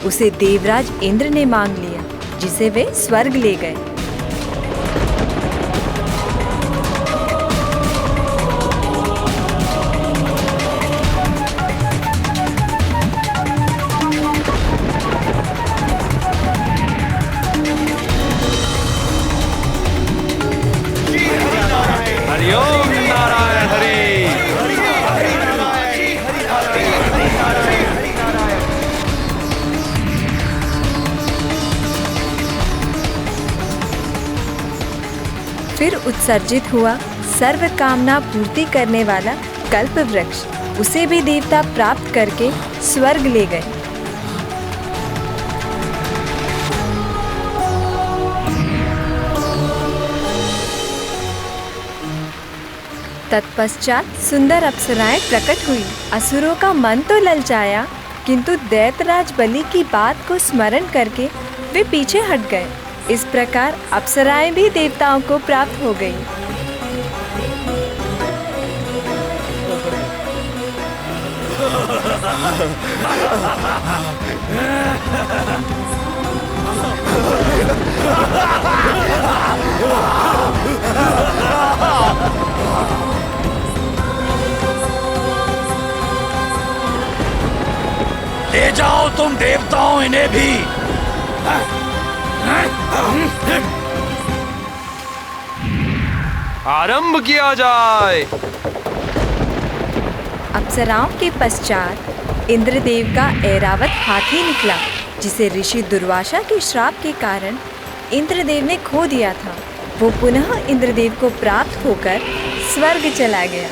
उसे देवराज इंद्र ने मांग लिया, जिसे वे स्वर्ग ले गए। हरिओम नारायण हरि। फिर उत्सर्जित हुआ सर्व कामना पूर्ति करने वाला कल्प वृक्ष। उसे भी देवता प्राप्त करके स्वर्ग ले गए। तत्पश्चात सुंदर अप्सराएं प्रकट हुई। असुरों का मन तो ललचाया, किंतु दैत्यराज बलि की बात को स्मरण करके वे पीछे हट गए। इस प्रकार अप्सराएं भी देवताओं को प्राप्त हो गईं। ले जाओ तुम देवताओं इन्हें भी। आरंभ किया जाए। अप्सराओं के पश्चात इंद्रदेव का ऐरावत हाथी निकला, जिसे ऋषि दुर्वासा के श्राप के कारण इंद्रदेव ने खो दिया था। वो पुनः इंद्रदेव को प्राप्त होकर स्वर्ग चला गया।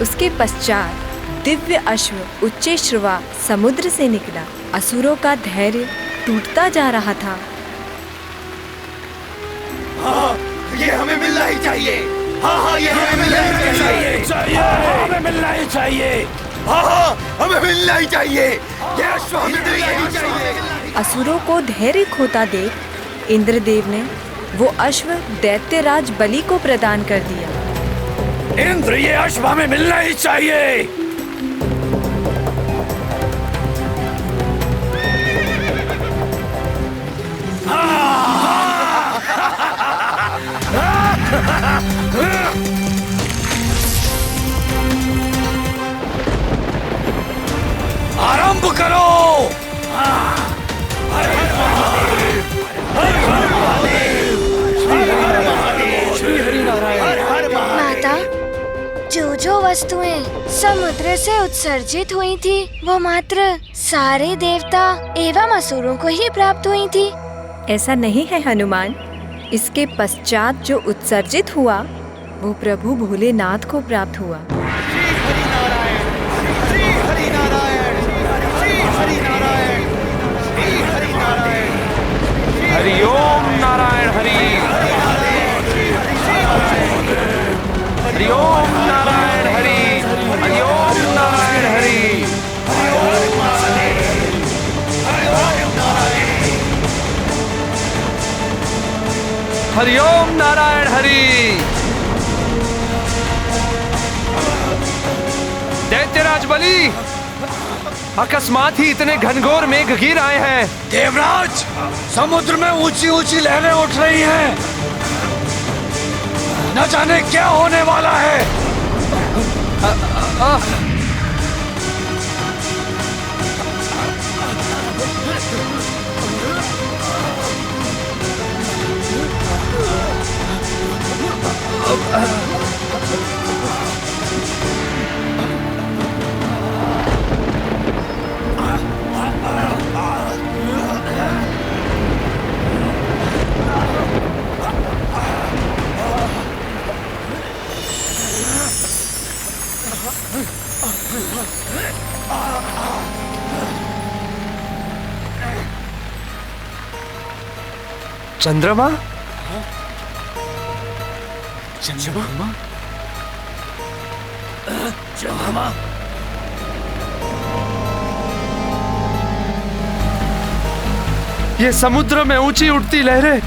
उसके पश्चात दिव्य अश्व उच्चैश्रवा समुद्र से निकला। असुरों का धैर्य टूटता जा रहा था। हाँ, ये हमें मिलना ही चाहिए। हाँ, ये हमें मिलना ही चाहिए। हमें मिलना ही चाहिए। हाँ, हमें मिलना ही चाहिए। ये अश्व हमें मिलना ही चाहिए। असुरों को धैर्य खोता देख इंद्रदेव ने वो अश्व दैत्यराज बलि को प्रदान कर दिया। इंद्र, ये अश्व हमें मिलना ही चाहिए। वस्तुएं समुद्र से उत्सर्जित हुई थी, वो मात्र सारे देवता एवं असुरों को ही प्राप्त हुई थी। ऐसा नहीं है हनुमान। इसके पश्चात जो उत्सर्जित हुआ वो प्रभु भोलेनाथ को प्राप्त हुआ। हरि ओम नारायण हरि। हरि ओम नारायण हरि। हरि ओम नारायण हरि। हरि ओम नारायण हरि। दैत्यराज बलि, अकस्मात ही इतने घनघोर मेघ गिर आए हैं। देवराज, समुद्र में ऊंची ऊंची लहरें उठ रही हैं। न जाने क्या होने वाला है। चंद्रमा? चंद्रमा? चंद्रमा? ये समुद्र में ऊंची उठती लहरें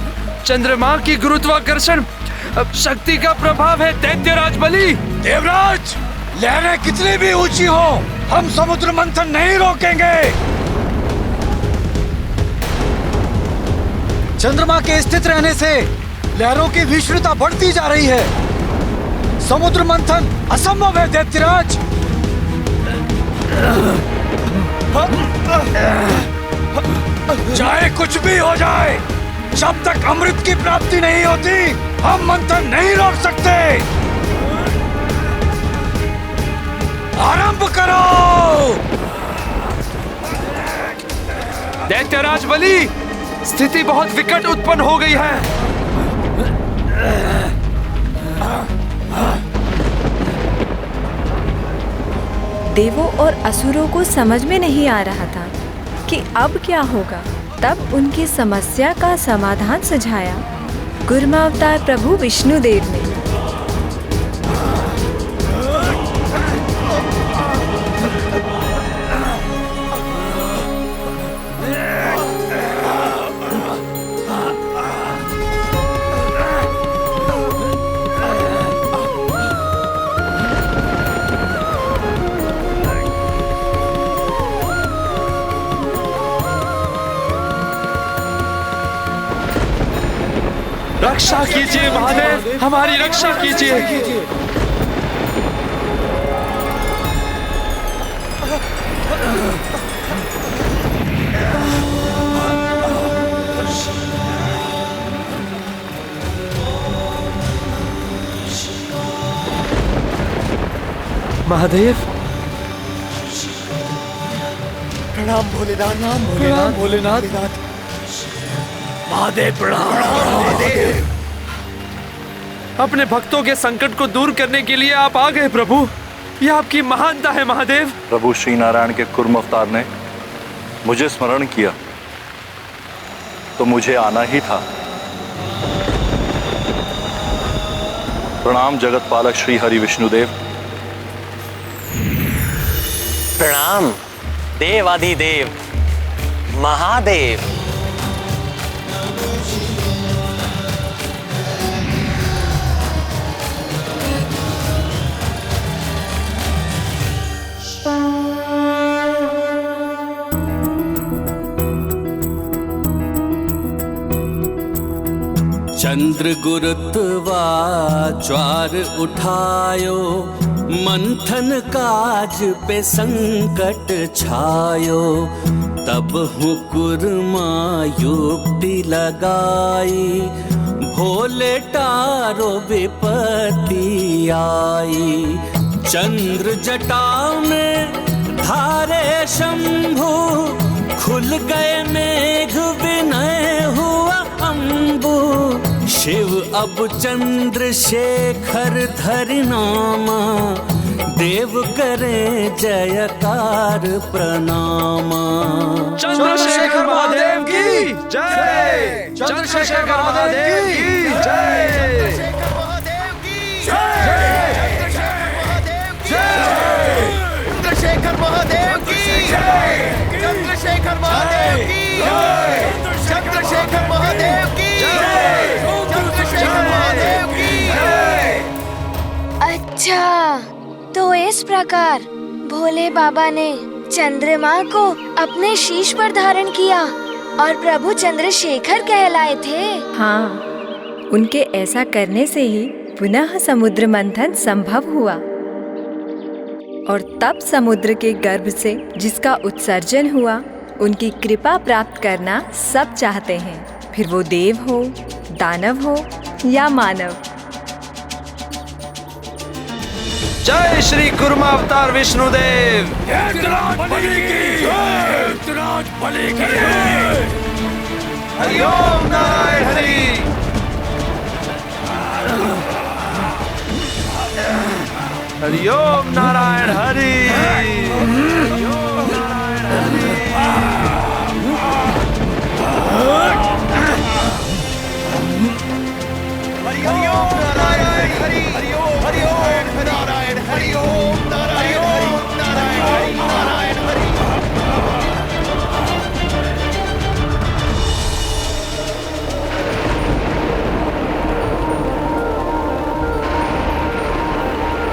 चंद्रमा की गुरुत्वाकर्षण शक्ति का प्रभाव है दैत्यराज बलि। देवराज, लहरें कितनी भी ऊंची हो, हम समुद्र मंथन नहीं रोकेंगे। चंद्रमा के स्थित रहने से लहरों की विश्वता बढ़ती जा रही है। समुद्र मंथन असंभव है दैत्यराज। चाहे कुछ भी हो जाए, जब तक अमृत की प्राप्ति नहीं होती, हम मंथन नहीं रोक सकते। आरंभ करो। दैत्यराज बलि, स्थिति बहुत विकट उत्पन्न हो गई है। देवों और असुरों को समझ में नहीं आ रहा था कि अब क्या होगा। तब उनकी समस्या का समाधान सुझाया कूर्मावतार प्रभु विष्णुदेव ने। रक्षा कीजिए महादेव, हमारी रक्षा कीजिए। महादेव, प्रणाम भोलेनाथ। प्रणाम भोलेनाथ। महादेव प्रणाम। अपने भक्तों के संकट को दूर करने के लिए आप आ गए प्रभु। यह आपकी महानता है महादेव। प्रभु श्री नारायण के कुर्म अवतार ने मुझे स्मरण किया तो मुझे आना ही था। प्रणाम जगत पालक श्री हरि विष्णुदेव। प्रणाम देवाधिदेव महादेव। चंद्र गुरुत्वा ज्वार उठायो, मंथन काज पे संकट छायो। तब हूँ कुर्मा युक्ति लगाई, भोले टारो विपत्ति आई। चंद्र जटा में धारे शंभु, खुल गए मेघ विनय हुआ अंबु। शिव अब चंद्रशेखर धरि नामा, देव करे जयकार प्रणामा। चंद्रशेखर महादेव की जय, चंद्रशेखर महादेव की जय, चंद्रशेखर महादेव की जय, चंद्रशेखर महादेव की जय, चंद्रशेखर महादेव की जय, चंद्रशेखर महादेव की जय। अच्छा, तो इस प्रकार भोले बाबा ने चंद्रमा को अपने शीश पर धारण किया और प्रभु चंद्रशेखर कहलाए थे। हाँ, उनके ऐसा करने से ही पुनः समुद्र मंथन संभव हुआ और तब समुद्र के गर्भ से जिसका उत्सर्जन हुआ, उनकी कृपा प्राप्त करना सब चाहते हैं, फिर वो देव हो, दानव हो या मानव। जय श्री कुर्मा अवतार विष्णुदेव। हरिओम नारायण हरि। हरिओम नारायण हरि। हरिओम नारायण हरि। हरिओम नारायण हरि। हरिओम नारायण हरिओम नारायण नारायण नारायण हरि।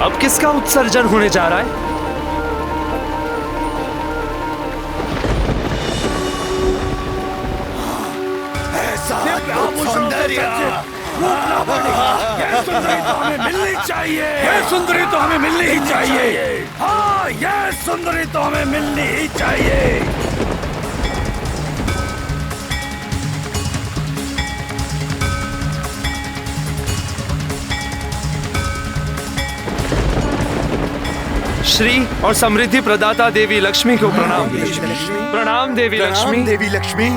अब किसका उत्सर्जन होने जा रहा है? ये सुंदरी तो हमें मिलनी चाहिए, ये सुंदरी तो हमें मिलनी ही चाहिए। हाँ, ये सुंदरी तो हमें मिलनी ही चाहिए। श्री और समृद्धि प्रदाता देवी लक्ष्मी को प्रणाम। प्रणाम देवी लक्ष्मी। देवी लक्ष्मी।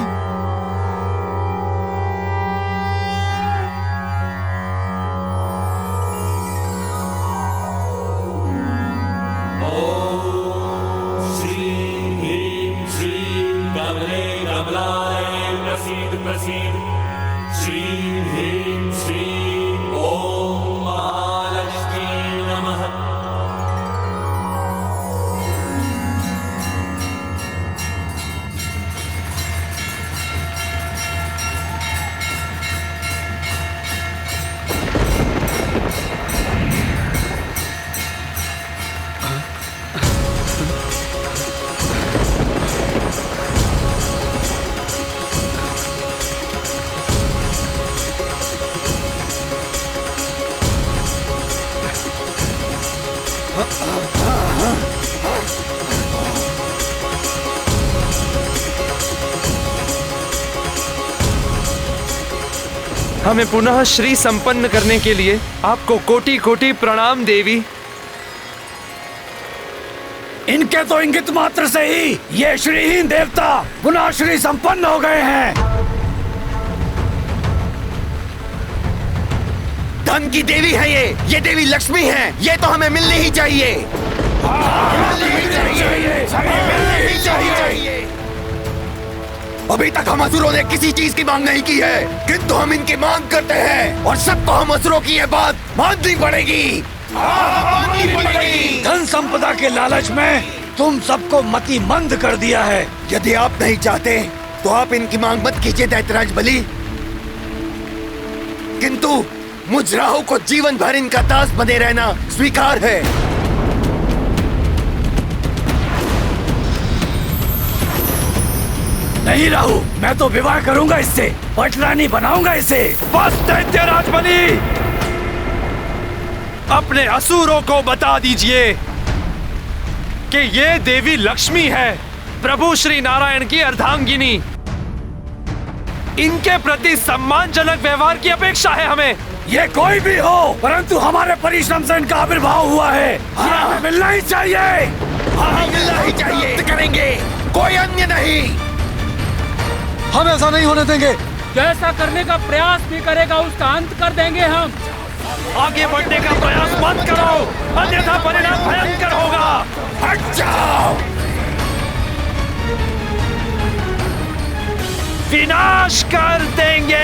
हमें पुनः श्री संपन्न करने के लिए आपको कोटि कोटि प्रणाम देवी। इनके तो इंगित मात्र से ही ये श्रीहीन देवता पुनः श्री संपन्न हो गए हैं। धन की देवी है ये देवी लक्ष्मी है। ये तो हमें मिलनी ही चाहिए। मिलनी ही चाहिए। अभी तक हम असुरों ने किसी चीज की मांग नहीं की है, किंतु हम इनकी मांग करते हैं और सबको हम असुरों की ये बात माननी पड़ेगी। धन संपदा के लालच में तुम सबको मति मंद कर दिया है। यदि आप नहीं चाहते तो आप इनकी मांग मत कीजिए दैत्यराज बलि, किंतु मुझ राहु को जीवन भर इनका दास बने रहना स्वीकार है। नहीं राहु, मैं तो विवाह करूंगा इससे, पटरानी बनाऊंगा इसे। बस दैत्यराज बलि, अपने असुरों को बता दीजिए कि ये देवी लक्ष्मी है, प्रभु श्री नारायण की अर्धांगिनी। इनके प्रति सम्मानजनक व्यवहार की अपेक्षा है हमें। ये कोई भी हो, परंतु हमारे परिश्रम से इनका आविर्भाव हुआ है। हमें मिलना ही चाहिए। मिलना ही चाहिए। करेंगे, कोई अन्य नहीं। हम ऐसा नहीं होने देंगे। जैसा करने का प्रयास भी करेगा उसका अंत कर देंगे हम। आगे बढ़ने का प्रयास मत करो, अन्यथा परिणाम भयंकर होगा। हट जाओ। विनाश कर देंगे।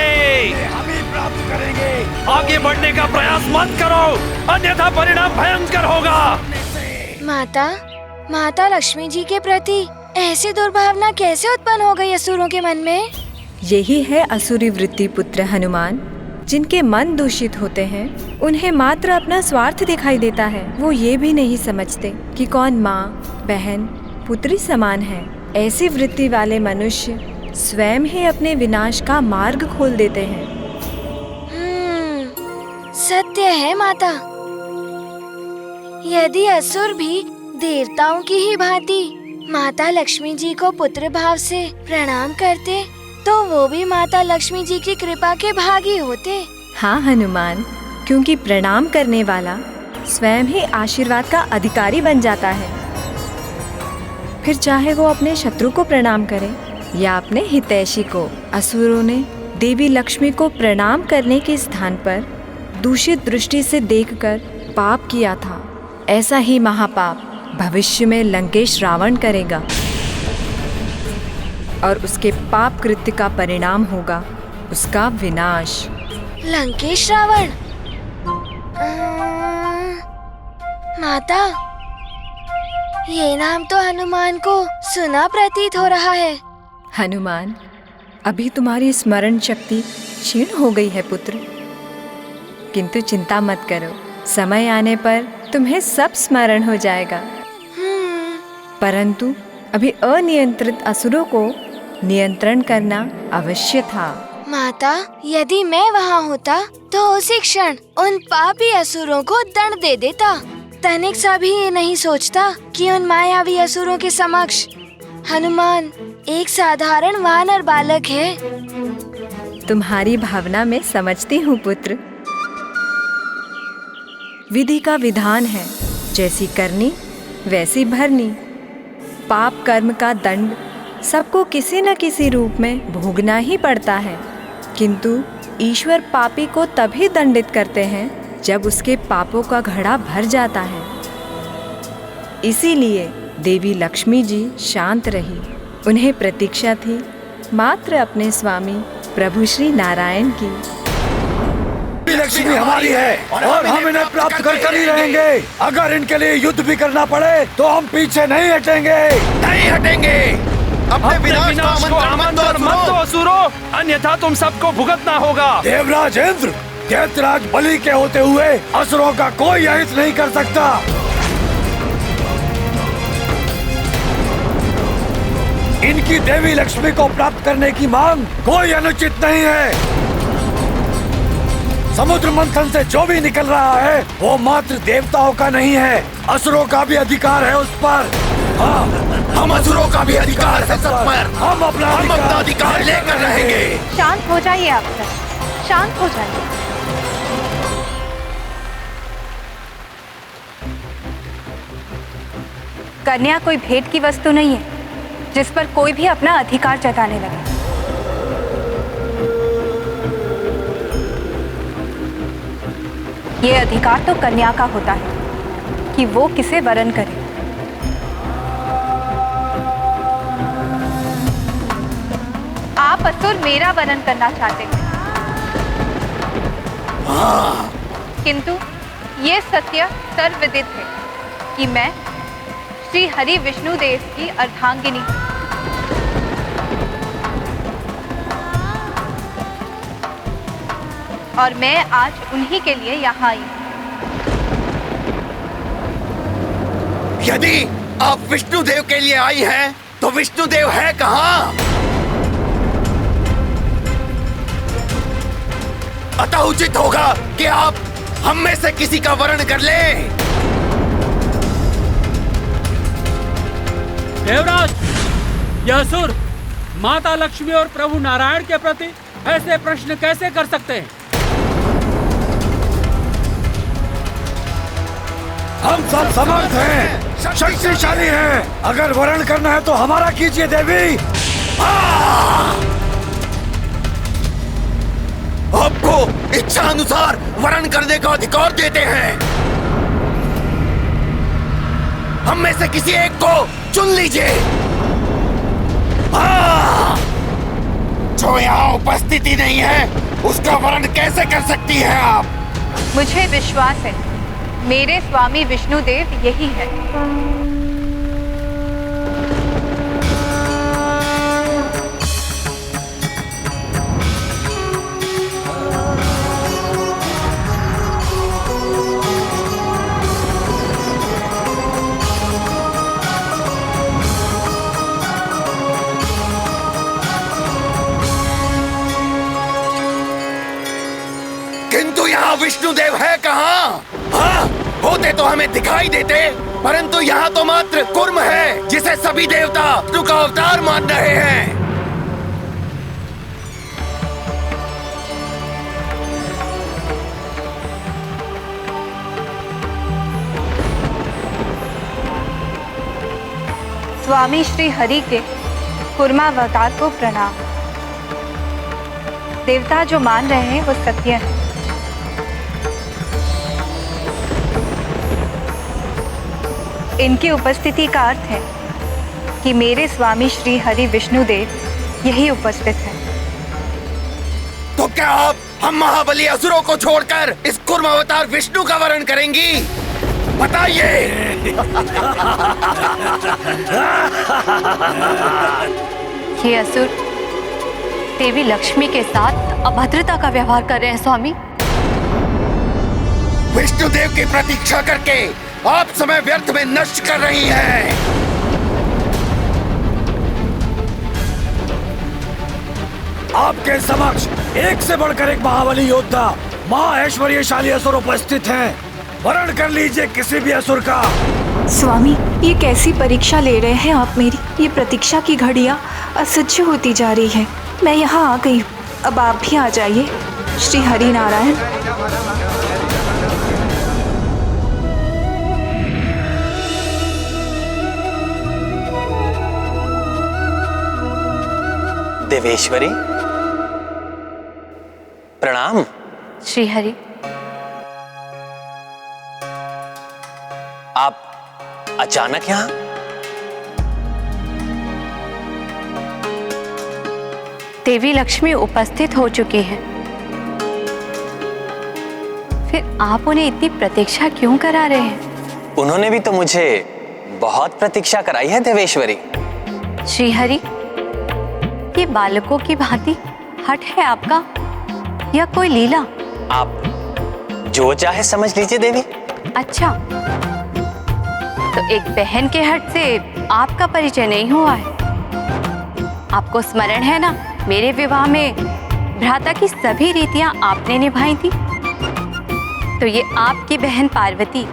हम ही प्राप्त करेंगे। आगे बढ़ने का प्रयास मत करो, अन्यथा परिणाम भयंकर होगा। माता लक्ष्मी जी के प्रति ऐसी दुर्भावना कैसे उत्पन्न हो गई असुरों के मन में? यही है असुरी वृत्ति पुत्र हनुमान। जिनके मन दूषित होते हैं उन्हें मात्र अपना स्वार्थ दिखाई देता है। वो ये भी नहीं समझते कि कौन माँ, बहन, पुत्री समान है। ऐसी वृत्ति वाले मनुष्य स्वयं ही अपने विनाश का मार्ग खोल देते हैं। सत्य है माता। यदि असुर भी देवताओं की ही भांति माता लक्ष्मी जी को पुत्र भाव से प्रणाम करते तो वो भी माता लक्ष्मी जी की कृपा के भागी होते। हाँ हनुमान, क्योंकि प्रणाम करने वाला स्वयं ही आशीर्वाद का अधिकारी बन जाता है। फिर चाहे वो अपने शत्रु को प्रणाम करे या अपने हितैषी को। असुरों ने देवी लक्ष्मी को प्रणाम करने के स्थान पर दूषित दृष्टि से देखकर पाप किया था। ऐसा ही महापाप भविष्य में लंकेश रावण करेगा और उसके पाप कृत्य का परिणाम होगा उसका विनाश। लंकेश रावण? माता, ये नाम तो हनुमान को सुना प्रतीत हो रहा है। हनुमान, अभी तुम्हारी स्मरण शक्ति क्षीण हो गई है पुत्र, किंतु चिंता मत करो, समय आने पर तुम्हें सब स्मरण हो जाएगा। परंतु अभी अनियंत्रित असुरों को नियंत्रण करना अवश्य था। माता, यदि मैं वहाँ होता तो उसी क्षण उन पापी असुरों को दंड दे देता। तनिक सा भी ये नहीं सोचता कि उन मायावी असुरों के समक्ष हनुमान एक साधारण वानर बालक है। तुम्हारी भावना में समझती हूँ पुत्र। विधि का विधान है, जैसी करनी वैसी भरनी। पाप कर्म का दंड सबको किसी न किसी रूप में भोगना ही पड़ता है, किंतु ईश्वर पापी को तभी दंडित करते हैं जब उसके पापों का घड़ा भर जाता है। इसीलिए देवी लक्ष्मी जी शांत रही। उन्हें प्रतीक्षा थी मात्र अपने स्वामी प्रभु श्री नारायण की। लक्ष्मी हमारी है और हम इन्हें प्राप्त कर ही रहेंगे। अगर इनके लिए युद्ध भी करना पड़े तो हम पीछे नहीं हटेंगे। नहीं हटेंगे। अपने विनाश को आमंत्रण मत दो असुरों, अन्यथा तुम सबको भुगतना होगा। देवराज इंद्र, दैत्यराज बलि के होते हुए असुरों का कोई अहित नहीं कर सकता। इनकी देवी लक्ष्मी को प्राप्त करने की मांग कोई अनुचित नहीं है। समुद्र मंथन से जो भी निकल रहा है वो मात्र देवताओं का नहीं है, असुरों का भी अधिकार है उस पर। हाँ, हम असुरों का भी अधिकार है सब पर। हम अपना अधिकार लेकर रहेंगे। शांत हो जाइए आप सब, शांत हो जाइए। कन्या कोई भेंट की वस्तु नहीं है जिस पर कोई भी अपना अधिकार जताने लगे। ये अधिकार तो कन्या का होता है कि वो किसे वरण करे। आप असुर मेरा वरण करना चाहते हैं, किंतु ये सत्य सर्वविदित है कि मैं श्री हरि विष्णु देव की अर्धांगिनी और मैं आज उन्हीं के लिए यहाँ आई हूँ। यदि आप विष्णु देव के लिए आई हैं, तो विष्णु देव है कहाँ? अतः उचित होगा कि आप हम में से किसी का वरण कर लें। देवराज, यह असुर माता लक्ष्मी और प्रभु नारायण के प्रति ऐसे प्रश्न कैसे कर सकते हैं? हम सब समर्थ हैं, शक्तिशाली हैं। अगर वरण करना है तो हमारा कीजिए देवी। आपको इच्छा अनुसार वरण करने का अधिकार देते हैं। हम में से किसी एक को चुन लीजिए। जो यहाँ उपस्थिति नहीं है उसका वरण कैसे कर सकती है आप? मुझे विश्वास है मेरे स्वामी विष्णुदेव यही है। किंतु यहाँ विष्णुदेव है कहाँ? हाँ, होते तो हमें दिखाई देते, परंतु यहाँ तो मात्र कुर्म है जिसे सभी देवता विष्णु का अवतार मान रहे हैं। स्वामी श्री हरि के कुर्मावतार को प्रणाम। देवता जो मान रहे हैं वो सत्य है। इनकी उपस्थिति का अर्थ है कि मेरे स्वामी श्री हरि विष्णुदेव यही उपस्थित है। तो क्या आप हम महाबली असुरों को छोड़कर इस कुर्मावतार विष्णु का वरण करेंगी? बताइए। ये असुर देवी लक्ष्मी के साथ अभद्रता का व्यवहार कर रहे हैं स्वामी। विष्णुदेव की प्रतीक्षा करके आप समय व्यर्थ में नष्ट कर रही हैं। आपके समक्ष एक से बढ़कर एक महाबली योद्धा महा ऐश्वर्यशाली असुर उपस्थित हैं। वरण कर लीजिए किसी भी असुर का। स्वामी, ये कैसी परीक्षा ले रहे हैं आप मेरी? ये प्रतीक्षा की घड़ियां असह्य होती जा रही है। मैं यहाँ आ गई हूँ, अब आप भी आ जाइए। श्री हरि नारायण। देवेश्वरी, प्रणाम। श्री हरि, आप अचानक यहाँ? देवी लक्ष्मी उपस्थित हो चुकी हैं। फिर आप उन्हें इतनी प्रतीक्षा क्यों करा रहे हैं? उन्होंने भी तो मुझे बहुत प्रतीक्षा कराई है देवेश्वरी। श्री हरि, ये बालकों की भांति हट है आपका या कोई लीला? आप जो चाहे समझ लीजिए देवी। अच्छा, तो एक बहन के हट से आपका परिचय नहीं हुआ है। आपको स्मरण है ना, मेरे विवाह में भ्राता की सभी रीतियां आपने निभाई थी। तो ये आपकी बहन पार्वती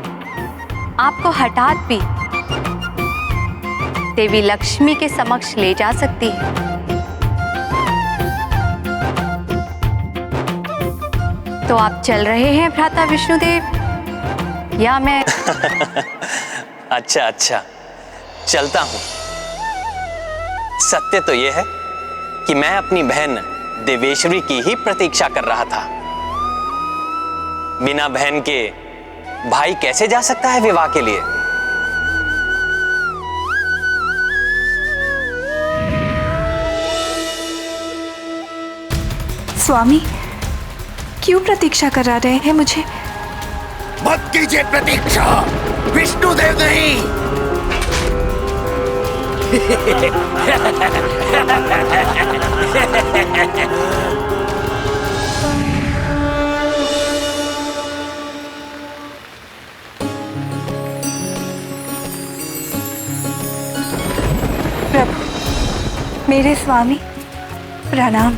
आपको हठात भी देवी लक्ष्मी के समक्ष ले जा सकती है। तो आप चल रहे हैं भ्राता विष्णुदेव, या मैं? अच्छा अच्छा, चलता हूं। सत्य तो यह है कि मैं अपनी बहन देवेश्वरी की ही प्रतीक्षा कर रहा था। बिना बहन के भाई कैसे जा सकता है विवाह के लिए? स्वामी, क्यों प्रतीक्षा करा रहे हैं मुझे? मत कीजिए प्रतीक्षा, विष्णुदेव नहीं। प्रभु, मेरे स्वामी, प्रणाम।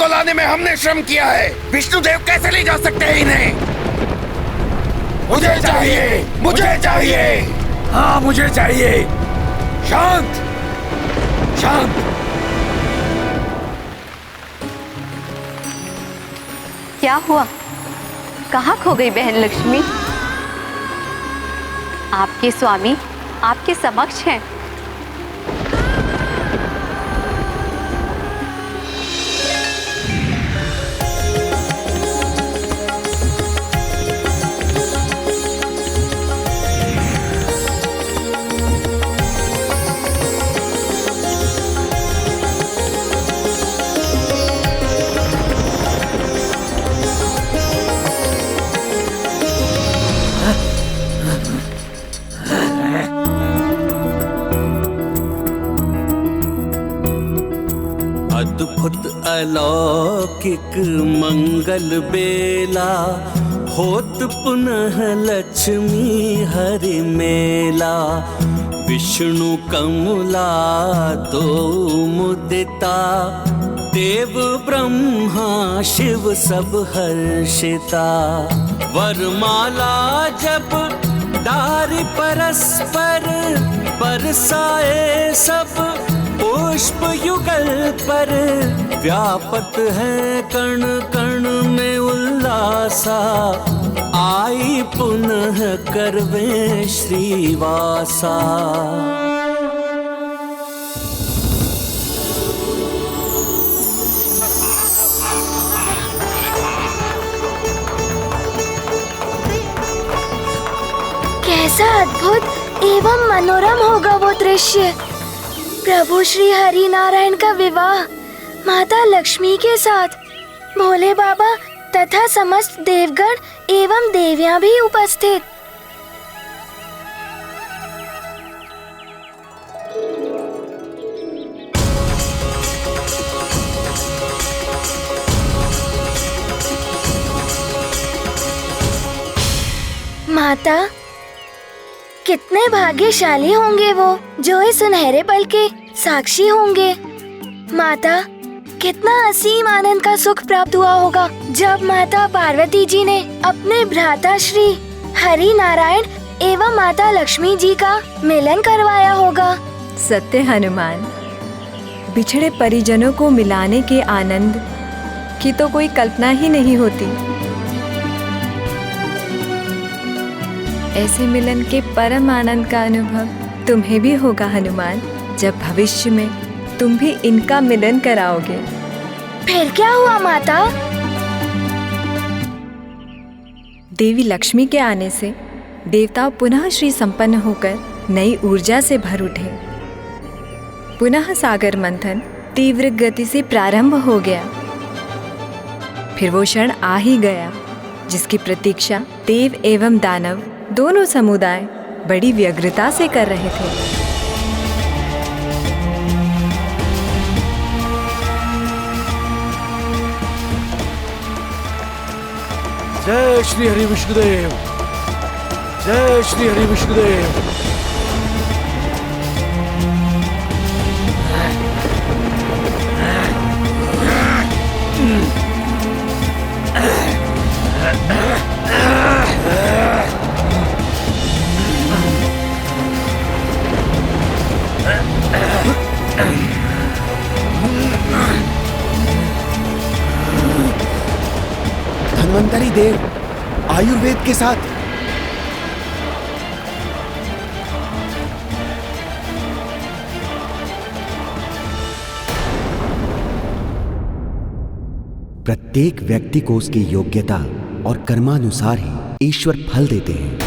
को लाने में हमने श्रम किया है। विष्णुदेव कैसे ले जा सकते हैं इन्हें? मुझे चाहिए, मुझे चाहिए। हाँ मुझे चाहिए। शांत शांत। क्या हुआ? कहाँ खो गई बहन लक्ष्मी? आपके स्वामी आपके समक्ष हैं। अद्भुत अलौकिक मंगल बेला, होत पुनः लक्ष्मी हरि मेला। विष्णु कमला तो मुदिता, देव ब्रह्मा शिव सब हर्षिता। वरमाला जब डारि परस्पर, बरसाए सब पुष्प युगल पर। व्यापत है कण कण में उल्लासा, आई पुनः करवे श्रीवासा। कैसा अद्भुत एवं मनोरम होगा वो दृश्य। प्रभु श्री हरि नारायण का विवाह माता लक्ष्मी के साथ, भोले बाबा तथा समस्त देवगण एवं देवियां भी उपस्थित। माता, कितने भाग्यशाली होंगे वो जो इस सुनहरे पल के साक्षी होंगे। माता, कितना असीम आनंद का सुख प्राप्त हुआ होगा जब माता पार्वती जी ने अपने भ्राता श्री हरि नारायण एवं माता लक्ष्मी जी का मिलन करवाया होगा। सत्य हनुमान, बिछड़े परिजनों को मिलाने के आनंद की तो कोई कल्पना ही नहीं होती। ऐसे मिलन के परम आनंद का अनुभव तुम्हें भी होगा हनुमान, जब भविष्य में तुम भी इनका मिलन कराओगे। फिर क्या हुआ माता? देवी लक्ष्मी के आने से देवता पुनः श्री संपन्न होकर नई ऊर्जा से भर उठे। पुनः सागर मंथन तीव्र गति से प्रारंभ हो गया। फिर वो क्षण आ ही गया जिसकी प्रतीक्षा देव एवं दानव दोनों समुदाय बड़ी व्यग्रता से कर रहे थे। जय श्री हरि विष्णुदेव, जय श्री हरि विष्णुदेव। धन्वंतरी देव आयुर्वेद के साथ प्रत्येक व्यक्ति को उसकी योग्यता और कर्मानुसार ही ईश्वर फल देते हैं।